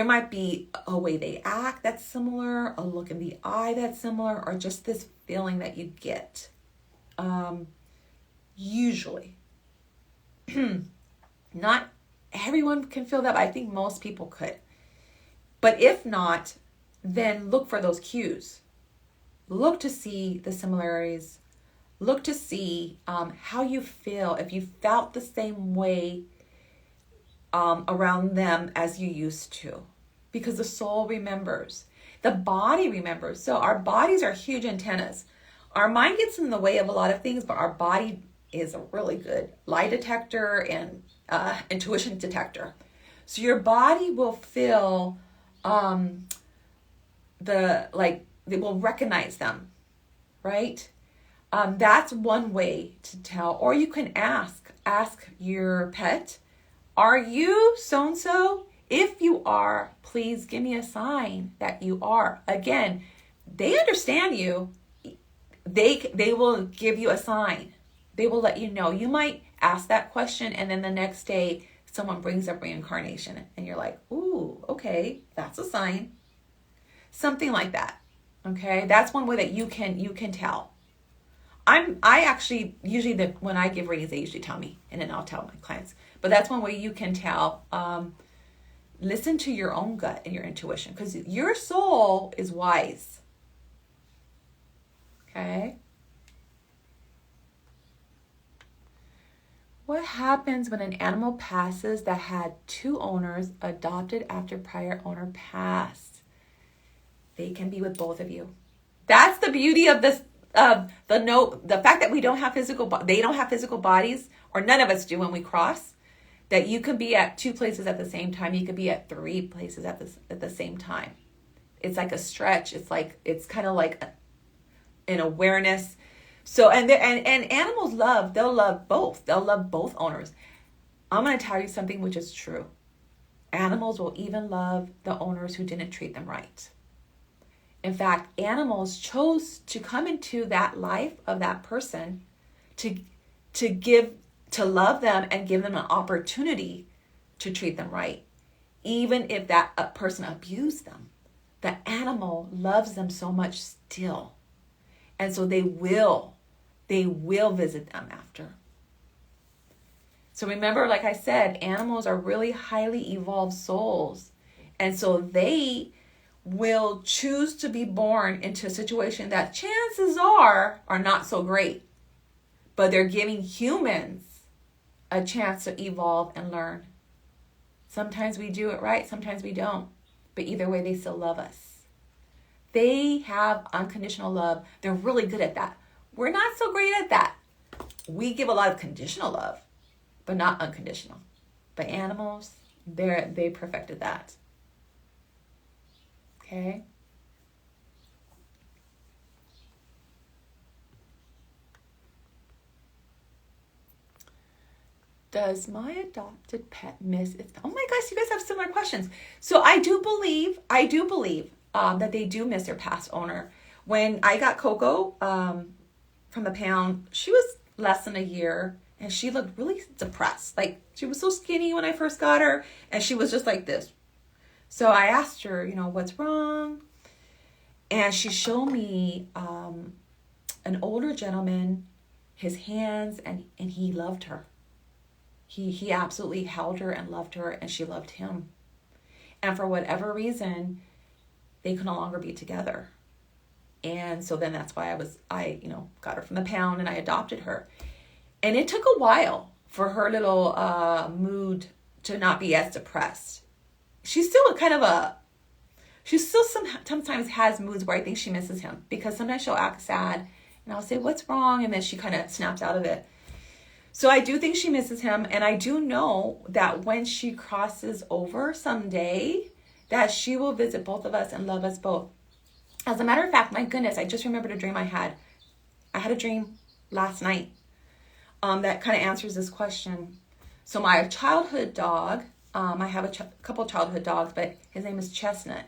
might be a way they act that's similar, a look in the eye that's similar, or just this feeling that you get. Usually. Not everyone can feel that, but I think most people could. But if not, then look for those cues. Look to see the similarities. Look to see how you feel, if you felt the same way around them as you used to. Because the soul remembers. The body remembers. So our bodies are huge antennas. Our mind gets in the way of a lot of things, but our body is a really good lie detector and intuition detector. So your body will feel they will recognize them, right? That's one way to tell. Or you can ask your pet, are you so-and-so? If you are, please give me a sign that you are. Again, they understand you. They will give you a sign. They will let you know. You might ask that question, and then the next day someone brings up reincarnation, and you're like, ooh, okay, that's a sign. Something like that. Okay, that's one way that you can tell. I actually usually when I give readings, they usually tell me, and then I'll tell my clients. But that's one way you can tell. Listen to your own gut and your intuition, because your soul is wise. Okay. What happens when an animal passes that had two owners adopted after prior owner passed? They can be with both of you. That's the beauty of this. The fact that we don't have they don't have physical bodies, or none of us do when we cross. That you could be at two places at the same time. You could be at three places at the same time. It's like a stretch. It's kind of like an awareness. So and animals they'll love both. They'll love both owners. I'm going to tell you something which is true. Animals will even love the owners who didn't treat them right. In fact, animals chose to come into that life of that person to love them and give them an opportunity to treat them right. Even if that person abused them, the animal loves them so much still. And so they will visit them after. So remember, like I said, animals are really highly evolved souls. And so they will choose to be born into a situation that chances are not so great. But they're giving humans a chance to evolve and learn. Sometimes we do it right, sometimes we don't. But either way, they still love us. They have unconditional love. They're really good at that. We're not so great at that. We give a lot of conditional love, but not unconditional. But animals, they perfected that. Okay? Does my adopted pet miss its... Oh my gosh, you guys have similar questions. So I do believe that they do miss their past owner. When I got Coco from the pound, she was less than a year, and she looked really depressed. Like, she was so skinny when I first got her, and she was just like this. So I asked her, what's wrong? And she showed me an older gentleman, his hands, and he loved her. He absolutely held her and loved her, and she loved him. And for whatever reason, they could no longer be together. And so then that's why I got her from the pound and I adopted her. And it took a while for her little mood to not be as depressed. she's still kind of a, she still sometimes has moods where I think she misses him, because sometimes she'll act sad and I'll say, what's wrong? And then she kind of snaps out of it. So I do think she misses him. And I do know that when she crosses over someday, that she will visit both of us and love us both. As a matter of fact, my goodness, I just remembered a dream I had. I had a dream last night that kind of answers this question. So my childhood dog, I have a couple childhood dogs, but his name is Chestnut.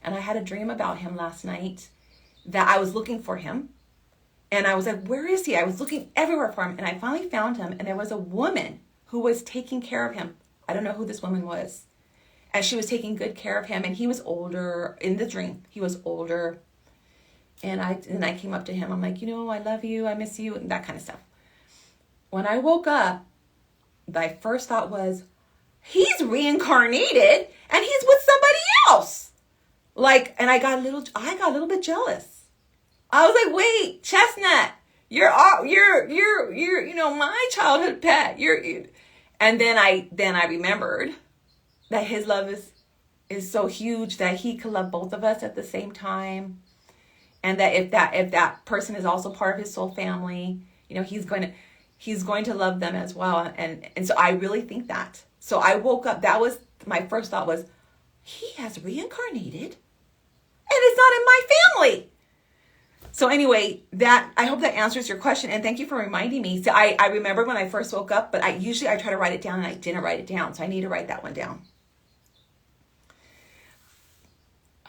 And I had a dream about him last night that I was looking for him. And I was like, where is he? I was looking everywhere for him. And I finally found him. And there was a woman who was taking care of him. I don't know who this woman was. And she was taking good care of him. And he was older. In the dream, he was older. And I came up to him. I'm like, I love you. I miss you. And that kind of stuff. When I woke up, my first thought was, he's reincarnated and he's with somebody else. And I got a little bit jealous. I was like, wait, Chestnut, you're my childhood pet. And then I remembered that his love is so huge that he could love both of us at the same time. And that if that person is also part of his soul family, he's going to love them as well. And so I really think that. So I woke up, that was my first thought was, he has reincarnated and it's not in my family. So anyway, I hope that answers your question. And thank you for reminding me. So I remember when I first woke up, but I try to write it down and I didn't write it down. So I need to write that one down.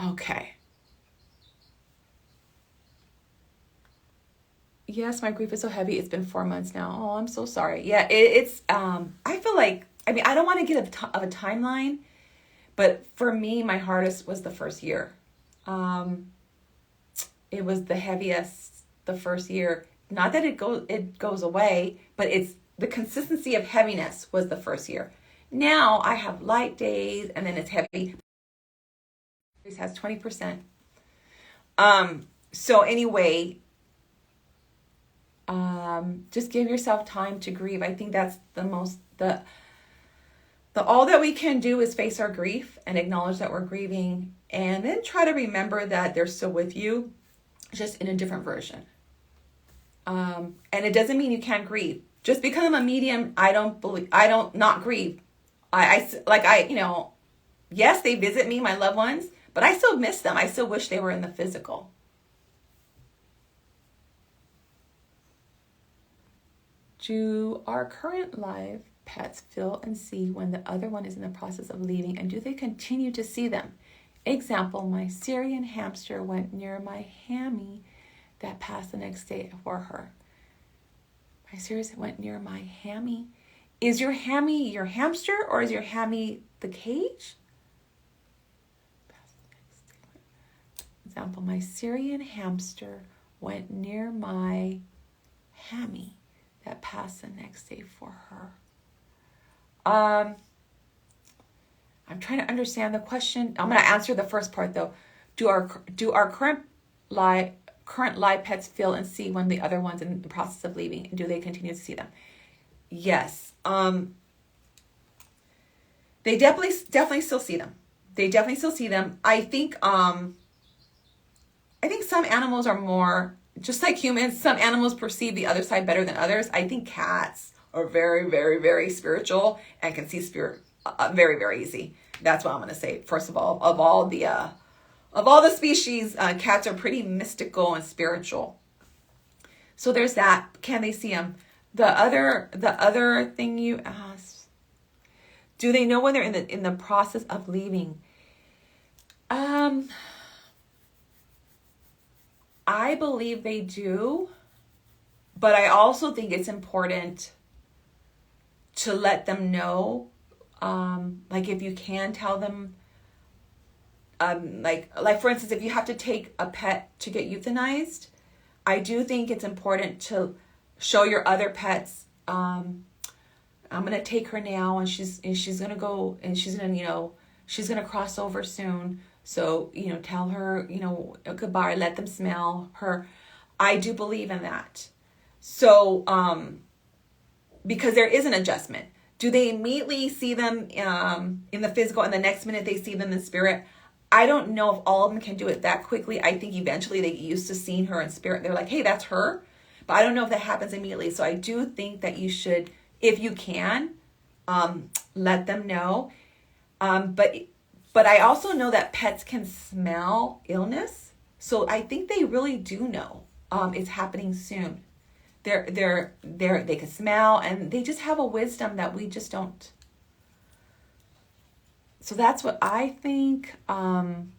Okay. Yes, my grief is so heavy. It's been 4 months now. Oh, I'm so sorry. Yeah, it's, I feel like, I don't want to get of a timeline, but for me, my hardest was the first year. It was the heaviest the first year. Not that it goes away, but it's the consistency of heaviness was the first year. Now I have light days and then it's heavy. It has 20%. So anyway, just give yourself time to grieve. I think that's the all that we can do is face our grief and acknowledge that we're grieving, and then try to remember that they're still with you, just in a different version. And it doesn't mean you can't grieve. Just because I'm a medium, I don't not grieve. Yes, they visit me, my loved ones, but I still miss them. I still wish they were in the physical. Do our current live pets feel and see when the other one is in the process of leaving, and do they continue to see them? Example, my Syrian hamster went near my hammy that passed the next day for her. My Syrian went near my hammy. Is your hammy your hamster or is your hammy the cage? Example, my Syrian hamster went near my hammy that passed the next day for her. I'm trying to understand the question. I'm going to answer the first part though. Do our current live pets feel and see when the other one's in the process of leaving, and do they continue to see them? Yes. They definitely still see them. They definitely still see them. I think some animals are more just like humans. Some animals perceive the other side better than others. I think cats are very, very, very spiritual and can see spirit very, very easy. That's what I'm going to say. First of all, of all the species, cats are pretty mystical and spiritual. So there's that. Can they see them? The other thing you asked, do they know when they're in the process of leaving? I believe they do, but I also think it's important to let them know. Like if you can tell them, like for instance, if you have to take a pet to get euthanized, I do think it's important to show your other pets, I'm going to take her now and she's going to go and she's going to cross over soon. So, tell her, goodbye, let them smell her. I do believe in that. So, because there is an adjustment. Do they immediately see them in the physical and the next minute they see them in spirit? I don't know if all of them can do it that quickly. I think eventually they get used to seeing her in spirit. They're like, hey, that's her. But I don't know if that happens immediately. So I do think that you should, if you can, let them know. But I also know that pets can smell illness. So I think they really do know it's happening soon. They can smell, and they just have a wisdom that we just don't. So that's what I think. And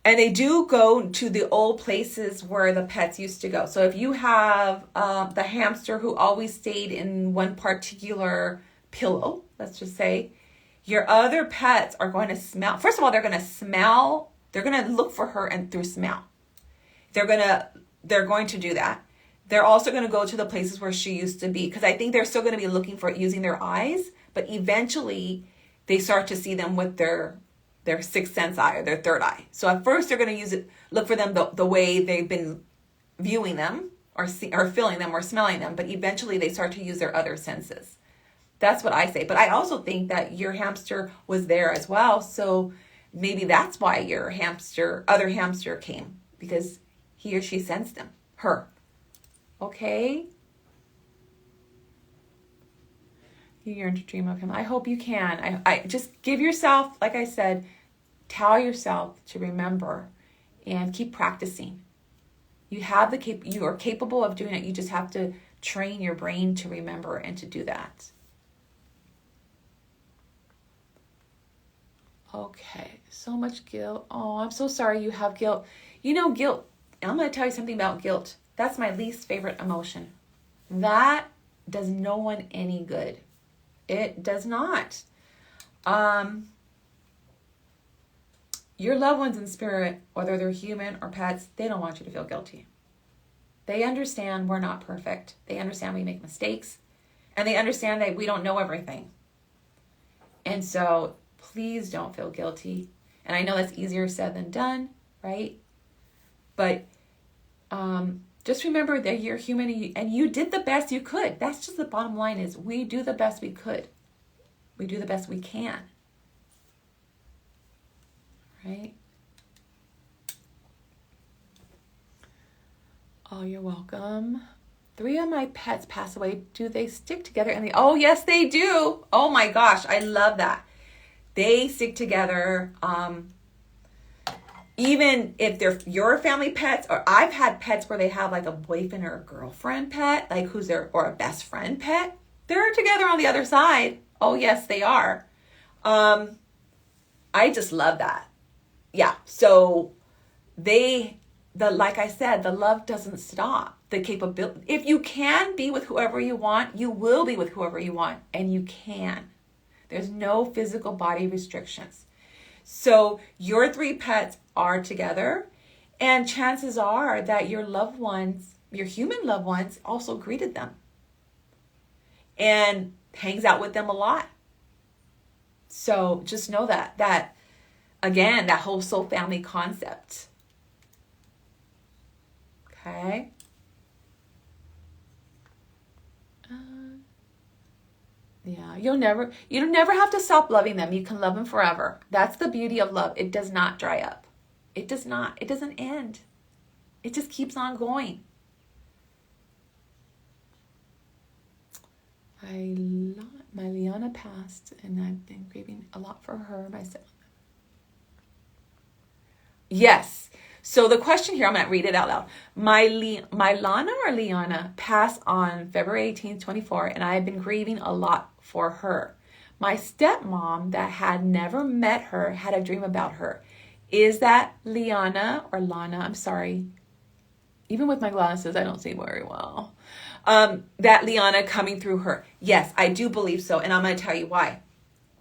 they do go to the old places where the pets used to go. So if you have the hamster who always stayed in one particular pillow, let's just say, your other pets are going to smell. First of all, they're going to smell. They're going to look for her and through smell. They're going to do that. They're also going to go to the places where she used to be, because I think they're still going to be looking for it using their eyes, but eventually they start to see them with their sixth sense eye or their third eye. So at first they're going to look for them the way they've been viewing them or feeling them or smelling them, but eventually they start to use their other senses. That's what I say. But I also think that your hamster was there as well. So maybe that's why your other hamster came, because he or she sensed her. Okay? You yearn to dream of him. I hope you can. I just give yourself, like I said, tell yourself to remember and keep practicing. You are capable of doing it. You just have to train your brain to remember and to do that. Okay, so much guilt. Oh, I'm so sorry you have guilt. Guilt, I'm going to tell you something about guilt. That's my least favorite emotion. That does no one any good. It does not. Your loved ones in spirit, whether they're human or pets, they don't want you to feel guilty. They understand we're not perfect. They understand we make mistakes. And they understand that we don't know everything. And so please don't feel guilty. And I know that's easier said than done, right? But just remember that you're human and you did the best you could. That's just the bottom line is we do the best we could. We do the best we can. Right? Oh, you're welcome. 3 of my pets pass away. Do they stick together? Oh, yes, they do. Oh my gosh, I love that. They stick together. Even if they're your family pets, or I've had pets where they have like a boyfriend or a girlfriend pet, like or a best friend pet. They're together on the other side. Oh yes, they are. I just love that. Yeah. So like I said, the love doesn't stop. The capability, if you can be with whoever you want, you will be with whoever you want, and you can. There's no physical body restrictions. So your 3 pets are together, and chances are that your loved ones, your human loved ones, also greeted them and hangs out with them a lot. So just know that again, that whole soul family concept. Okay. Yeah, you don't never have to stop loving them. You can love them forever. That's the beauty of love. It does not dry up. It does not. It doesn't end. It just keeps on going. My Liana passed, and I've been grieving a lot for her myself. Yes. So the question here, I'm going to read it out loud. My Lana or Liana passed on February 18th, 24, and I have been grieving a lot for her. My stepmom that had never met her had a dream about her. Is that Liana or Lana? I'm sorry. Even with my glasses, I don't see very well. That Liana coming through her. Yes, I do believe so, and I'm going to tell you why.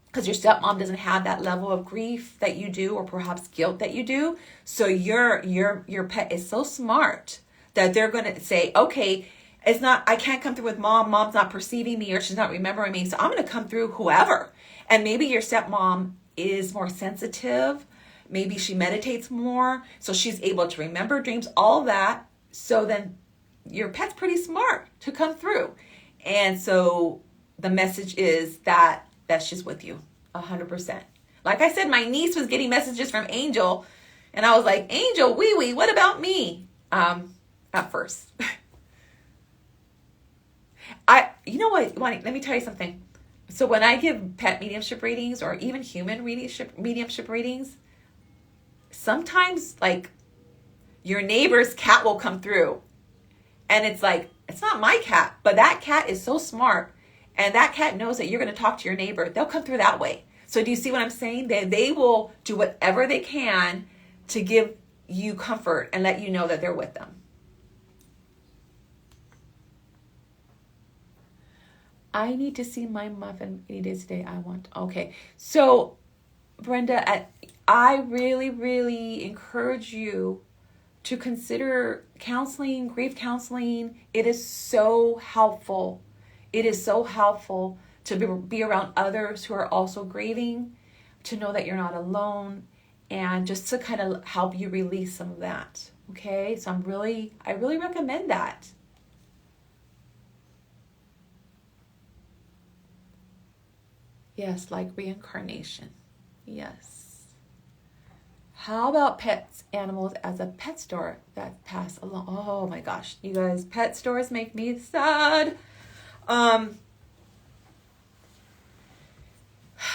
Because your stepmom doesn't have that level of grief that you do, or perhaps guilt that you do. So your pet is so smart that they're going to say, okay, I can't come through with mom. Mom's not perceiving me, or she's not remembering me. So I'm going to come through whoever. And maybe your stepmom is more sensitive. Maybe she meditates more. So she's able to remember dreams, all that. So then your pet's pretty smart to come through. And so the message is that she's with you 100%. Like I said, my niece was getting messages from Angel, and I was like, Angel, wee, what about me? At first. You know what, let me tell you something. So when I give pet mediumship readings or even human mediumship readings, sometimes like your neighbor's cat will come through, and it's like, it's not my cat, but that cat is so smart, and that cat knows that you're going to talk to your neighbor. They'll come through that way. So do you see what I'm saying? They will do whatever they can to give you comfort and let you know that they're with them. I need to see my muffin any day today. Okay. So, Brenda, I really, really encourage you to consider counseling, grief counseling. It is so helpful. It is so helpful to be around others who are also grieving, to know that you're not alone, and just to kind of help you release some of that. Okay? So I really recommend that. Yes, like reincarnation. Yes. How about pets, animals as a pet store that pass along? Oh my gosh, you guys, pet stores make me sad.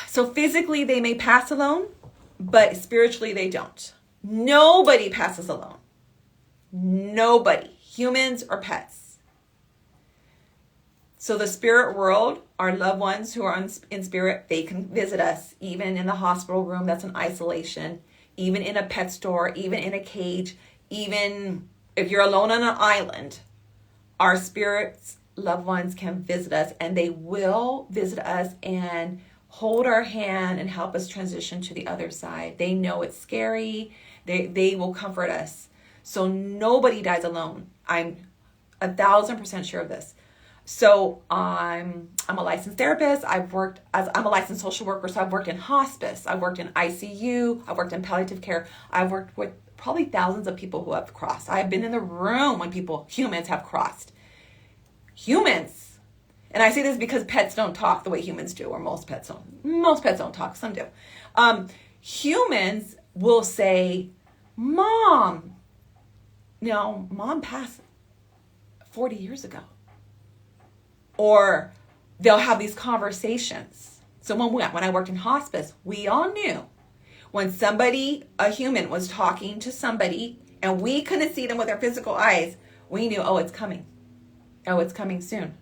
So physically they may pass alone, but spiritually they don't. Nobody passes alone. Nobody, humans or pets. So the spirit world, our loved ones who are in spirit, they can visit us even in the hospital room that's in isolation, even in a pet store, even in a cage, even if you're alone on an island, our spirits, loved ones can visit us, and they will visit us and hold our hand and help us transition to the other side. They know it's scary. They will comfort us. So nobody dies alone. I'm 1,000% sure of this. So I'm a licensed therapist. I'm a licensed social worker. So I've worked in hospice. I've worked in ICU. I've worked in palliative care. I've worked with probably thousands of people who have crossed. I've been in the room when humans have crossed. Humans. And I say this because pets don't talk the way humans do, or most pets don't. Most pets don't talk. Some do. Humans will say, Mom. No, Mom passed 40 years ago. Or they'll have these conversations. So when I worked in hospice, we all knew when a human was talking to somebody and we couldn't see them with our physical eyes, we knew, oh, it's coming. Oh, it's coming soon.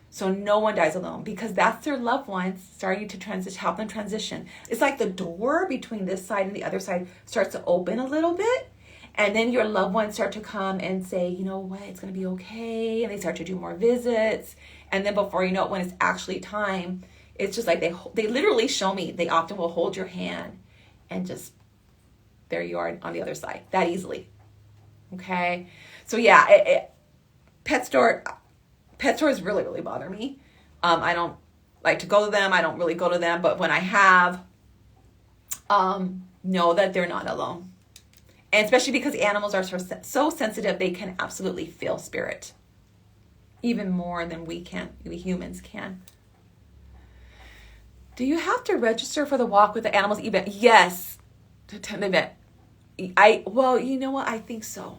So no one dies alone, because that's their loved ones starting to help them transition. It's like the door between this side and the other side starts to open a little bit. And then your loved ones start to come and say, you know what, it's going to be okay. And they start to do more visits. And then before you know it, when it's actually time, it's just like they literally show me. They often will hold your hand and just, there you are on the other side, that easily. Okay? So yeah, pet stores really, really bother me. I don't like to go to them. I don't really go to them. But when I have, know that they're not alone. And especially because animals are so sensitive, they can absolutely feel spirit. Even more than we humans can. Do you have to register for the walk with the animals event? Yes. To attend the event. Well, you know what? I think so.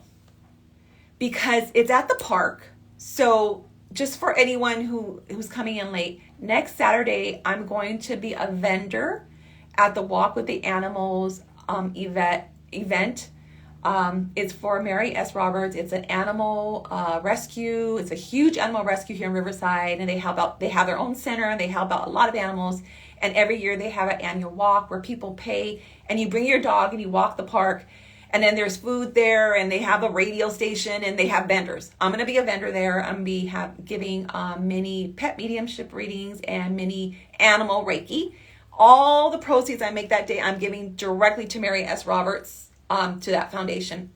Because it's at the park. So just for anyone who's coming in late, next Saturday, I'm going to be a vendor at the Walk with the Animals event. It's for Mary S. Roberts. It's an animal rescue. It's a huge animal rescue here in Riverside, and they have their own center, and they help out a lot of animals. And every year they have an annual walk where people pay, and you bring your dog and you walk the park, and then there's food there, and they have a radio station, and they have vendors. I'm going to be a vendor there. I'm going to be giving many pet mediumship readings and many animal Reiki. All the proceeds I make that day, I'm giving directly to Mary S. Roberts. To that foundation.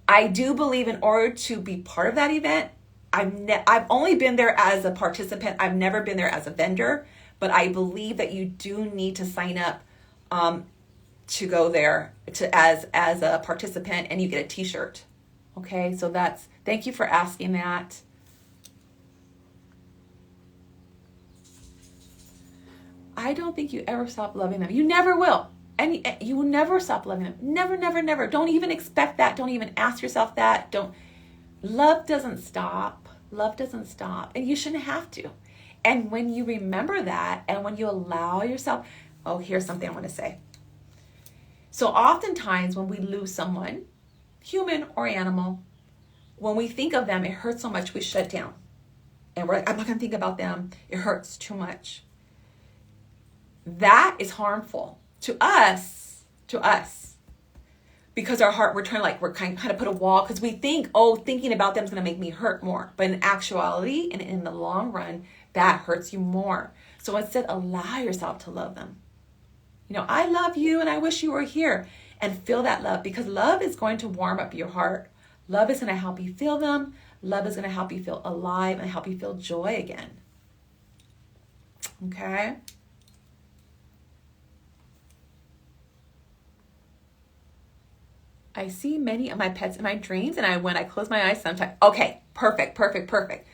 I do believe in order to be part of that event, I've only been there as a participant. I've never been there as a vendor, but I believe that you do need to sign up to go there as a participant, and you get a t-shirt. Okay, so thank you for asking that. I don't think you ever stop loving them. You never will. And you will never stop loving them. Never, never, never. Don't even expect that. Don't even ask yourself that. Love doesn't stop. Love doesn't stop. And you shouldn't have to. And when you remember that, and when you allow yourself, oh, here's something I want to say. So oftentimes when we lose someone, human or animal, when we think of them, it hurts so much we shut down. And we're like, I'm not going to think about them. It hurts too much. That is harmful to us, because our heart, we're kind of put a wall, because we think, thinking about them is going to make me hurt more. But in actuality, and in the long run, that hurts you more. So instead, allow yourself to love them. I love you and I wish you were here, and feel that love, because love is going to warm up your heart. Love is going to help you feel them. Love is going to help you feel alive and help you feel joy again. Okay? I see many of my pets in my dreams, and when I close my eyes sometimes. Okay, perfect.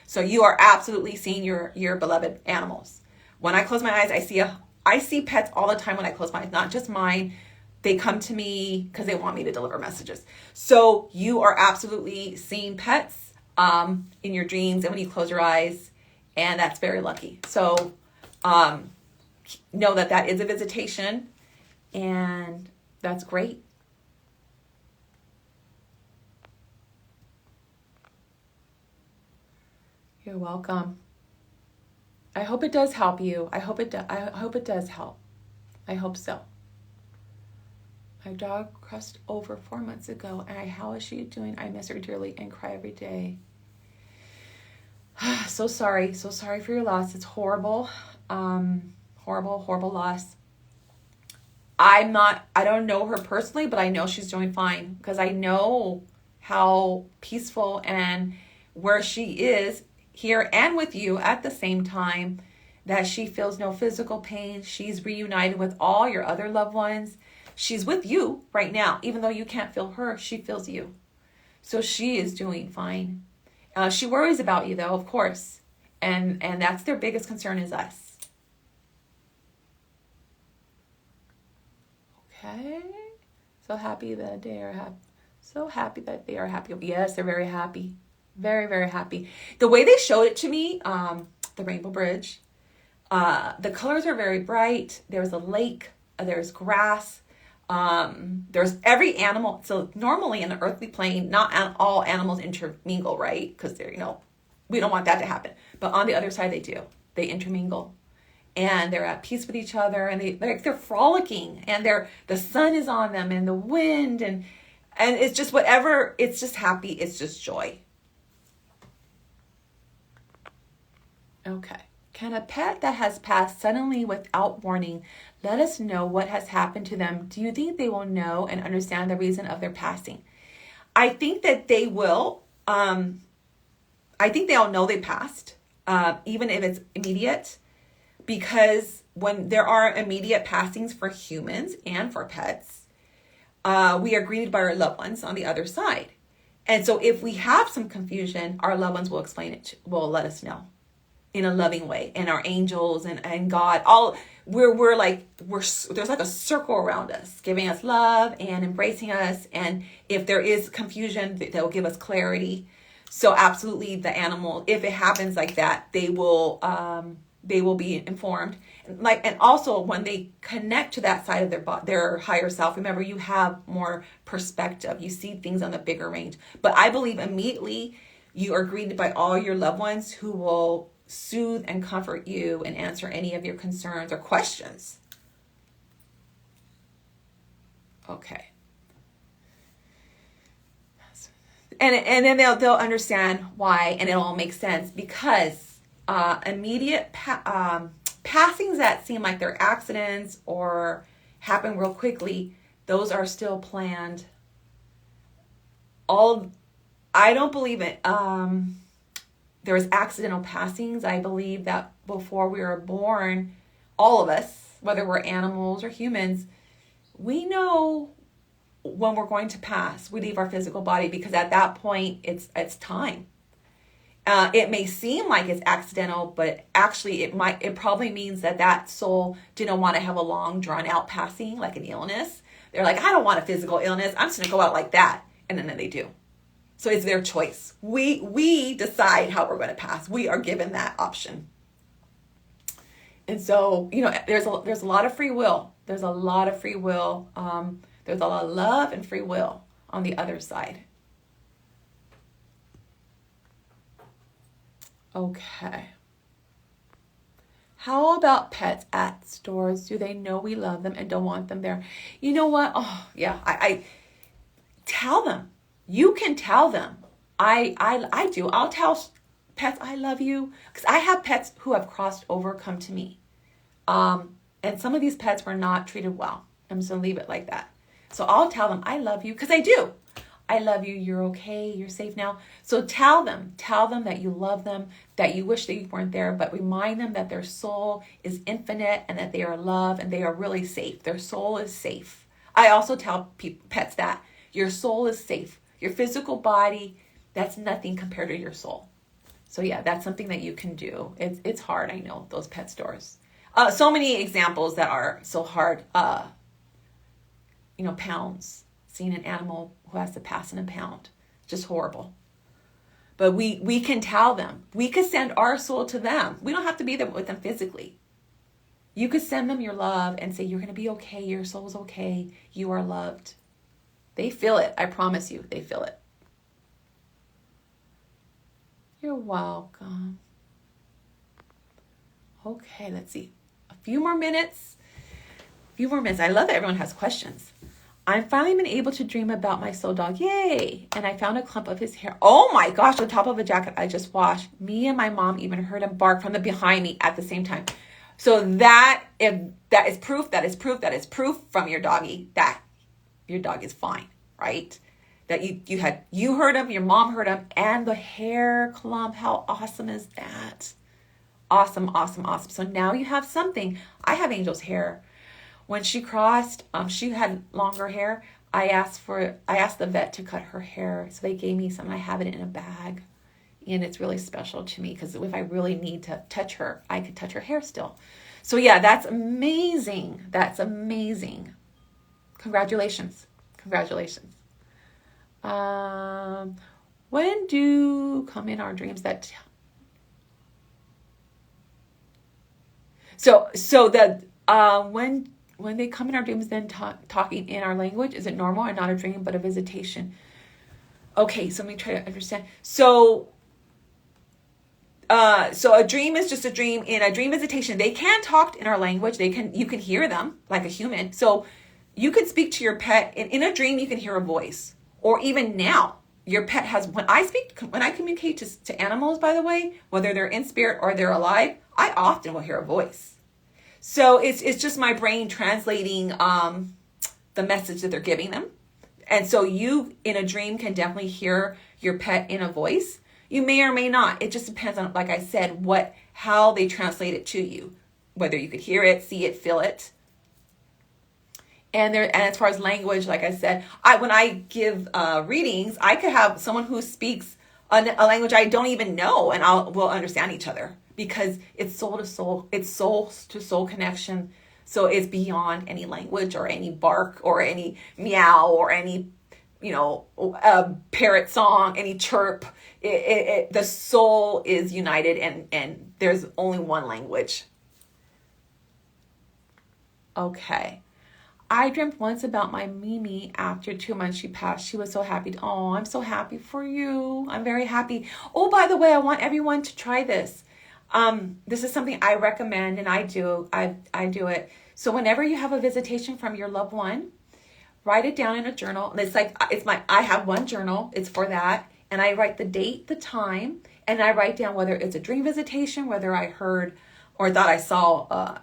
So you are absolutely seeing your beloved animals. When I close my eyes, I see pets all the time when I close my eyes, not just mine. They come to me because they want me to deliver messages. So you are absolutely seeing pets in your dreams and when you close your eyes, and that's very lucky. So know that is a visitation, and that's great. You're welcome. I hope it does help you. I hope it does help. I hope so. My dog crossed over 4 months ago, and how is she doing? I miss her dearly and cry every day. So sorry for your loss. It's horrible. Horrible loss. I don't know her personally, but I know she's doing fine, because I know how peaceful and where she is here and with you at the same time, that she feels no physical pain. She's reunited with all your other loved ones. She's with you right now. Even though you can't feel her, she feels you. So she is doing fine. She worries about you, though, of course. And that's their biggest concern, is us. Okay. So happy that they are happy. So happy that they are happy. Yes, they're very happy. Very, very happy. The way they showed it to me, the Rainbow Bridge, the colors are very bright. There's a lake. There's grass. There's every animal. So normally in the earthly plane, not all animals intermingle, right? Because they're, we don't want that to happen. But on the other side, they do. They intermingle, and they're at peace with each other, and they're frolicking, and the sun is on them, and the wind, and it's just whatever. It's just happy. It's just joy. Okay. Can a pet that has passed suddenly without warning let us know what has happened to them? Do you think they will know and understand the reason of their passing? I think that they will. I think they all know they passed, even if it's immediate, because when there are immediate passings for humans and for pets, we are greeted by our loved ones on the other side. And so if we have some confusion, our loved ones will explain it, will let us know in a loving way. And our angels and God, there's like a circle around us, giving us love and embracing us. And if there is confusion, they'll give us clarity. So absolutely, the animal, if it happens like that, they will be informed. And also when they connect to that side of their higher self, remember, you have more perspective. You see things on a bigger range. But I believe immediately you are greeted by all your loved ones who will soothe and comfort you and answer any of your concerns or questions. Okay. And then they'll understand why, and it'll all make sense, because immediate passings that seem like they're accidents or happen real quickly, those are still planned. I don't believe it. There's accidental passings. I believe that before we were born, all of us, whether we're animals or humans, we know when we're going to pass. We leave our physical body, because at that point it's time. It may seem like it's accidental, but actually it probably means that soul didn't want to have a long drawn out passing, like an illness. They're like, I don't want a physical illness. I'm just going to go out like that. And then they do. So it's their choice. We decide how we're going to pass. We are given that option. And so, there's a lot of free will. There's a lot of free will. There's a lot of love and free will on the other side. Okay. How about pets at stores? Do they know we love them and don't want them there? You know what? Oh, yeah. I tell them. You can tell them. I do. I'll tell pets I love you, because I have pets who have crossed over come to me. And some of these pets were not treated well. I'm just going to leave it like that. So I'll tell them I love you, because I do. I love you. You're okay. You're safe now. So tell them that you love them, that you wish that you weren't there, but remind them that their soul is infinite and that they are loved and they are really safe. Their soul is safe. I also tell pets that your soul is safe. Your physical body, that's nothing compared to your soul. So yeah, that's something that you can do. It's hard. I know, those pet stores. So many examples that are so hard. Pounds. Seeing an animal who has to pass in a pound. Just horrible. But we can tell them. We could send our soul to them. We don't have to be there with them physically. You could send them your love and say, you're going to be okay. Your soul's okay. You are loved. They feel it. I promise you, they feel it. You're welcome. Okay, let's see. A few more minutes. I love that everyone has questions. I'm finally been able to dream about my soul dog. Yay! And I found a clump of his hair. Oh my gosh, on top of a jacket I just washed. Me and my mom even heard him bark from the behind me at the same time. So that is proof from your doggy that your dog is fine, right? That you heard him, your mom heard him, and the hair clump. How awesome is that? Awesome, awesome, awesome. So now you have something. I have Angel's hair. When she crossed, she had longer hair. I asked the vet to cut her hair. So they gave me some. I have it in a bag. And it's really special to me because if I really need to touch her, I could touch her hair still. So yeah, that's amazing. That's amazing. Congratulations. Congratulations. When do come in our dreams that... So that when they come in our dreams, then talking in our language, is it normal and not a dream, but a visitation? Okay, so let me try to understand. So a dream is just a dream. In a dream visitation, they can talk in our language. You can hear them like a human. So you could speak to your pet. In a dream, you can hear a voice. Or even now, your pet has, when I communicate to animals, by the way, whether they're in spirit or they're alive, I often will hear a voice. So it's just my brain translating the message that they're giving them. And so you, in a dream, can definitely hear your pet in a voice. You may or may not. It just depends on, like I said, how they translate it to you. Whether you could hear it, see it, feel it. And as far as language, like I said, when I give readings, I could have someone who speaks a language I don't even know, and we'll understand each other. Because it's soul to soul, it's soul to soul connection. So it's beyond any language or any bark or any meow or any, parrot song, any chirp. The soul is united and there's only one language. Okay. I dreamt once about my Mimi after 2 months she passed. She was so happy. Oh, I'm so happy for you. I'm very happy. Oh, by the way, I want everyone to try this. This is something I recommend and I do it. So whenever you have a visitation from your loved one, write it down in a journal. And I have one journal. It's for that. And I write the date, the time, and I write down whether it's a dream visitation, whether I heard or thought I saw,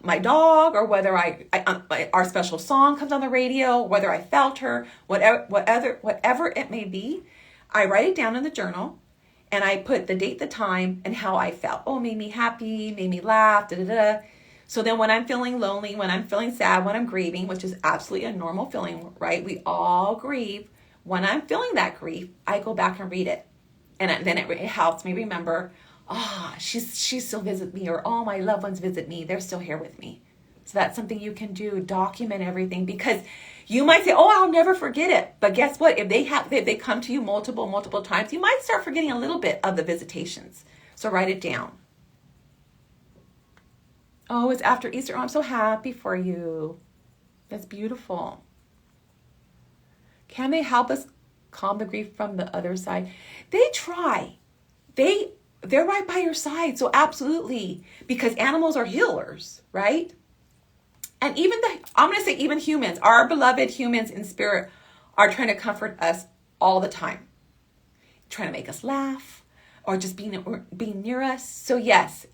my dog, or whether our special song comes on the radio, whether I felt her, whatever it may be. I write it down in the journal. And I put the date, the time, and how I felt. Oh, made me happy, made me laugh, da-da-da. So then when I'm feeling lonely, when I'm feeling sad, when I'm grieving, which is absolutely a normal feeling, right? We all grieve. When I'm feeling that grief, I go back and read it. And then it helps me remember, she still visits me, or all my loved ones visit me. They're still here with me. So that's something you can do. Document everything, because you might say, "Oh, I'll never forget it." But guess what? If they come to you multiple times, you might start forgetting a little bit of the visitations. So write it down. Oh, it's after Easter. Oh, I'm so happy for you. That's beautiful. Can they help us calm the grief from the other side? They try. They're right by your side. So absolutely, because animals are healers, right? And I'm going to say even humans, our beloved humans in spirit, are trying to comfort us all the time, trying to make us laugh, or just being near us. So yes,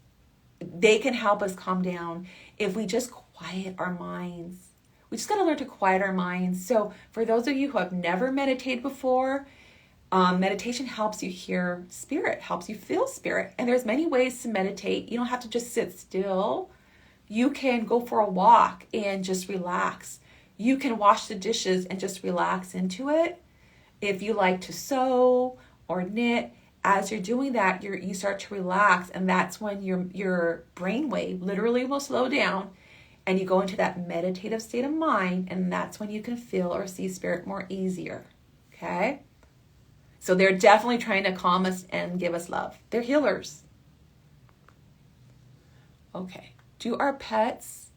they can help us calm down if we just quiet our minds. We just got to learn to quiet our minds. So for those of you who have never meditated before, meditation helps you hear spirit, helps you feel spirit. And there's many ways to meditate. You don't have to just sit still. You can go for a walk and just relax. You can wash the dishes and just relax into it. If you like to sew or knit, as you're doing that, you start to relax, and that's when your brainwave literally will slow down, and you go into that meditative state of mind, and that's when you can feel or see spirit more easier. Okay? So they're definitely trying to calm us and give us love. They're healers. Okay. Do our pets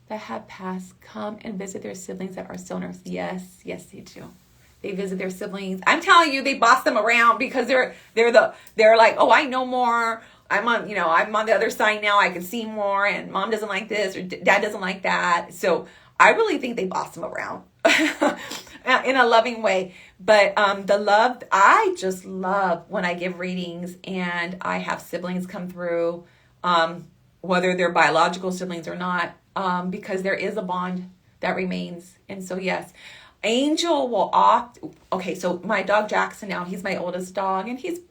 that have passed come and visit their siblings that are still on earth? Yes, they do. They visit their siblings. I'm telling you, they boss them around because they're like, "Oh, I know more. I'm on the other side now. I can see more, and mom doesn't like this or dad doesn't like that." So I really think they boss them around in a loving way. But I just love when I give readings and I have siblings come through, whether they're biological siblings or not, because there is a bond that remains. And so, yes, Angel will okay, so my dog Jackson now, he's my oldest dog, and he's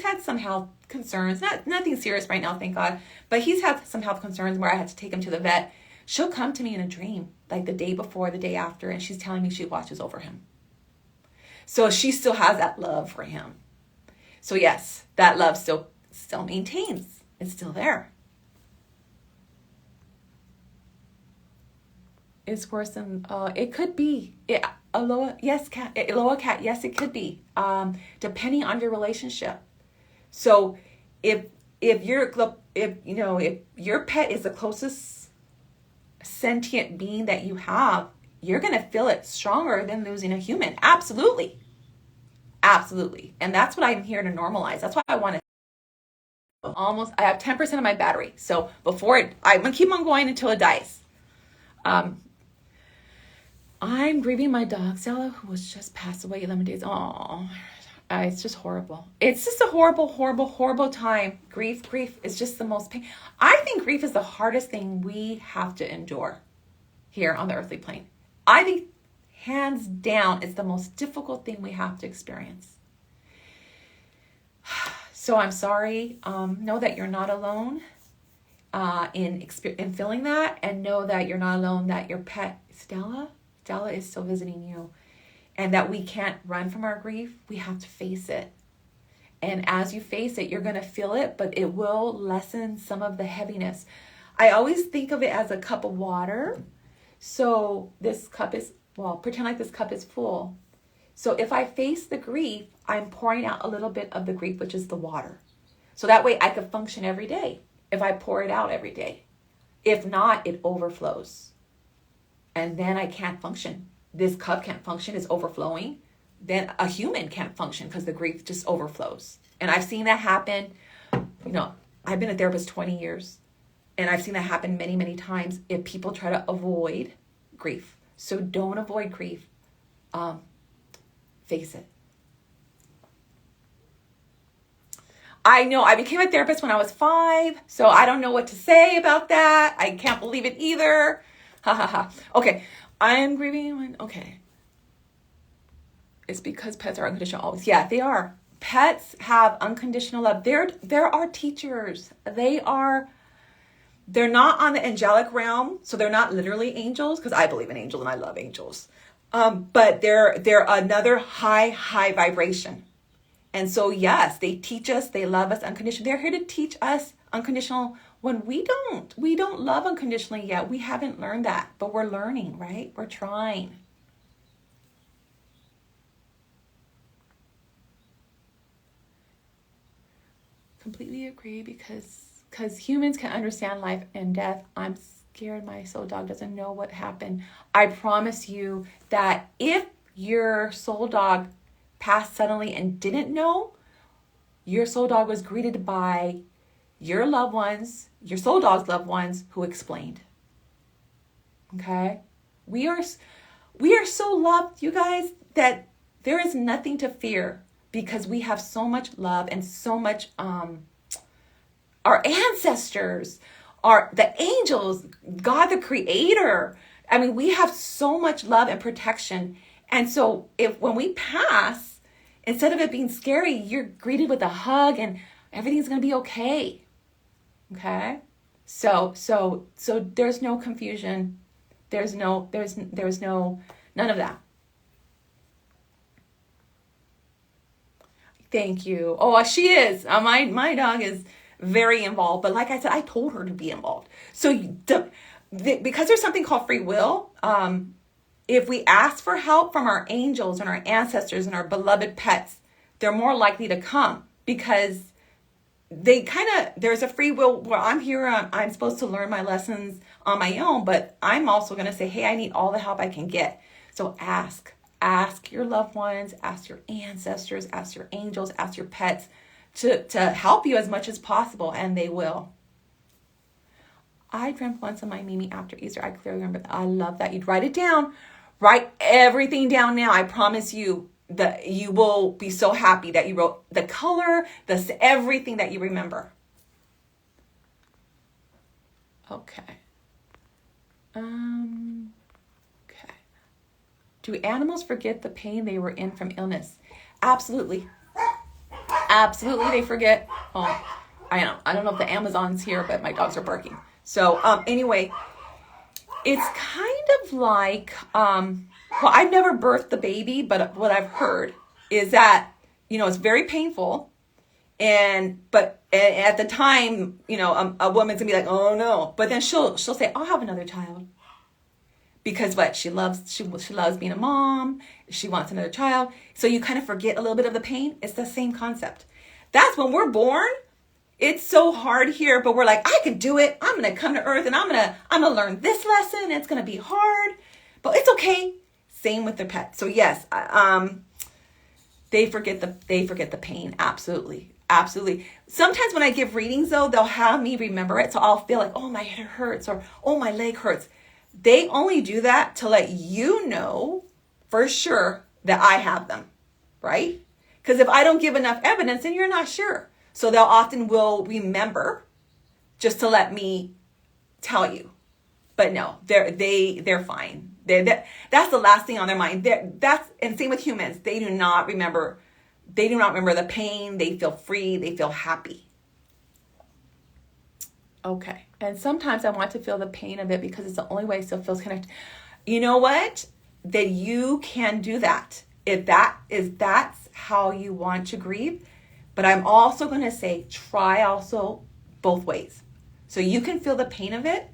had some health concerns, nothing serious right now, thank God, but he's had some health concerns where I had to take him to the vet. She'll come to me in a dream, like the day before, the day after, and she's telling me she watches over him. So she still has that love for him. So yes, that love still maintains. It's still there. It's worse than it could be. Aloha cat. Yes, it could be. Depending on your relationship. So if your pet is the closest sentient being that you have, you're gonna feel it stronger than losing a human. Absolutely. And that's what I'm here to normalize. That's why I want to. I have 10% of my battery. So I'm gonna keep on going until it dies. I'm grieving my dog, Stella, who was just passed away 11 days. Oh, it's just horrible. It's just a horrible time. Grief is just the most pain. I think grief is the hardest thing we have to endure here on the earthly plane. I think hands down, it's the most difficult thing we have to experience. So I'm sorry. Know that you're not alone in feeling that, and know that you're not alone, that your pet, Stella is still visiting you, and that we can't run from our grief. We have to face it. And as you face it, you're going to feel it, but it will lessen some of the heaviness. I always think of it as a cup of water. So this cup pretend like this cup is full. So if I face the grief, I'm pouring out a little bit of the grief, which is the water. So that way I could function every day if I pour it out every day. If not, it overflows. And then I can't function. This cup can't function, it's overflowing. Then a human can't function because the grief just overflows. And I've seen that happen. I've been a therapist 20 years, and I've seen that happen many, many times if people try to avoid grief. So don't avoid grief. Face it. I know I became a therapist when I was 5, so I don't know what to say about that. I can't believe it either. Ha ha ha. Okay, I am grieving. Okay. It's because pets are unconditional always. Yeah, they are. Pets have unconditional love. They're our teachers. They're not on the angelic realm, so they're not literally angels, because I believe in angels and I love angels. But they're another high vibration. And so, yes, they teach us, they love us unconditionally. They're here to teach us unconditional when we don't. We don't love unconditionally yet. We haven't learned that, but we're learning, right? We're trying. Completely agree because humans can understand life and death. I'm scared my soul dog doesn't know what happened. I promise you that if your soul dog passed suddenly and didn't know, your soul dog was greeted by your loved ones, your soul dog's loved ones who explained. Okay? We are so loved, you guys, that there is nothing to fear because we have so much love and so much our ancestors, the angels, God the creator. I mean, we have so much love and protection. And so when we pass, instead of it being scary, you're greeted with a hug and everything's going to be okay. Okay? So there's no confusion. There's no none of that. Thank you. Oh, she is. My dog is very involved, but like I said, I told her to be involved. So because there's something called free will, if we ask for help from our angels and our ancestors and our beloved pets, they're more likely to come because there's a free will where I'm here, I'm supposed to learn my lessons on my own, but I'm also going to say, hey, I need all the help I can get. So ask your loved ones, ask your ancestors, ask your angels, ask your pets to help you as much as possible, and they will. I dreamt once of my Mimi after Easter. I clearly remember that. I love that. You'd write it down. Write everything down now. I promise you that you will be so happy that you wrote the color, everything that you remember. Okay. Okay. Do animals forget the pain they were in from illness? Absolutely. Absolutely, they forget. Oh, I don't know if the Amazon's here, but my dogs are barking. So anyway, it's kind of like, well, I've never birthed the baby, but what I've heard is that, it's very painful. But at the time, a woman's gonna be like, oh no. But then she'll say, I'll have another child. Because what? She loves being a mom. She wants another child. So you kind of forget a little bit of the pain. It's the same concept. That's when we're born. It's so hard here, but we're like, I can do it. I'm going to come to earth and I'm going to learn this lesson. It's going to be hard, but it's okay. Same with the pet. So yes, they forget the pain. Absolutely. Absolutely. Sometimes when I give readings though, they'll have me remember it. So I'll feel like, oh, my head hurts or, oh, my leg hurts. They only do that to let you know for sure that I have them, right? Because if I don't give enough evidence, then you're not sure. So they'll often will remember just to let me tell you. But no, they're fine. That's the last thing on their mind. And same with humans. They do not remember the pain. They feel free. They feel happy. Okay. And sometimes I want to feel the pain of it because it's the only way it still feels connected. You know what? That you can do that. If that's how you want to grieve. But I'm also going to say, try also both ways. So you can feel the pain of it.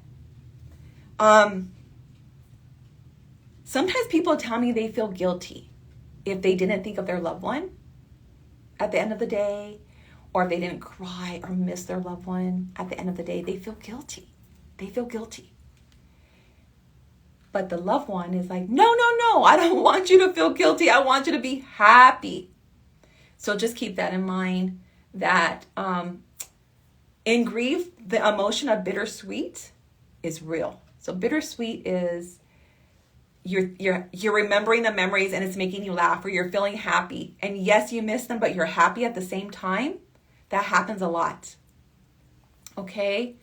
Sometimes people tell me they feel guilty if they didn't think of their loved one at the end of the day, or if they didn't cry or miss their loved one at the end of the day. They feel guilty. But the loved one is like, no, I don't want you to feel guilty. I want you to be happy. So just keep that in mind that in grief, the emotion of bittersweet is real. So bittersweet is you're remembering the memories and it's making you laugh, or you're feeling happy. And yes, you miss them, but you're happy at the same time. That happens a lot. Okay?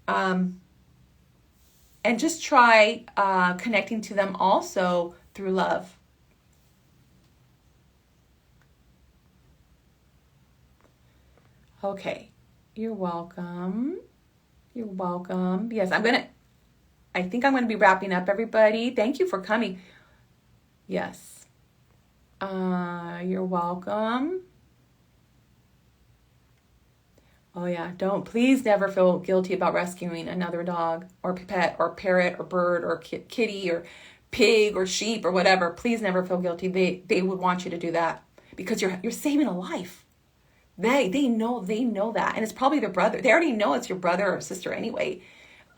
And just try connecting to them also through love. Okay. You're welcome. Yes, I think I'm going to be wrapping up, everybody. Thank you for coming. Yes. You're welcome. Oh yeah, please never feel guilty about rescuing another dog or pet or parrot or bird or kitty or pig or sheep or whatever. Please never feel guilty. They would want you to do that because you're saving a life. They know that, and it's probably their brother. They already know it's your brother or sister anyway.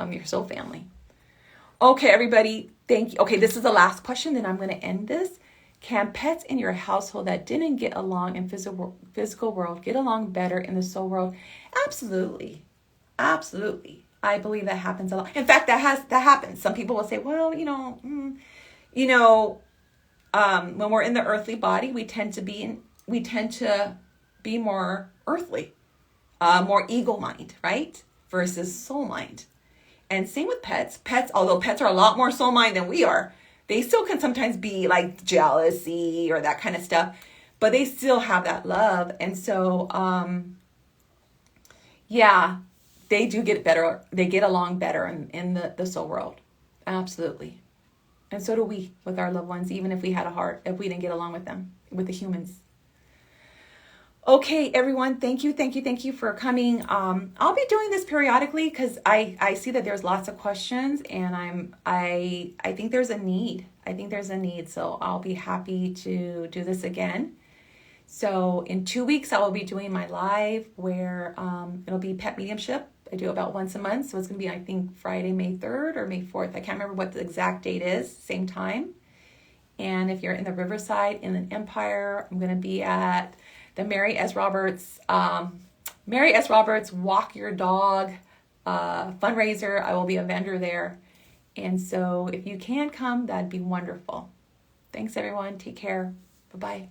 Your soul family. Okay, everybody, thank you. Okay, this is the last question, then I'm going to end this. Can pets in your household that didn't get along in physical world get along better in the soul world? Absolutely. Absolutely. I believe that happens a lot. In fact, that happens. Some people will say, well, when we're in the earthly body, we tend to be more earthly, more ego mind, right? Versus soul mind. And same with pets. Although pets are a lot more soul mind than we are, they still can sometimes be like jealousy or that kind of stuff, but they still have that love. And so, they do get better. They get along better in the soul world. Absolutely. And so do we with our loved ones, even if we had a heart, if we didn't get along with them, with the humans. Okay, everyone, thank you for coming. I'll be doing this periodically because I see that there's lots of questions, and I think there's a need. So I'll be happy to do this again. So in 2 weeks, I will be doing my live where it'll be Pet Mediumship. I do about once a month, so it's going to be, I think, Friday, May 3rd or May 4th. I can't remember what the exact date is, same time. And if you're in the Riverside, in the Empire, I'm going to be at the Mary S. Roberts Walk Your Dog fundraiser. I will be a vendor there. And so if you can come, that'd be wonderful. Thanks, everyone. Take care. Bye-bye.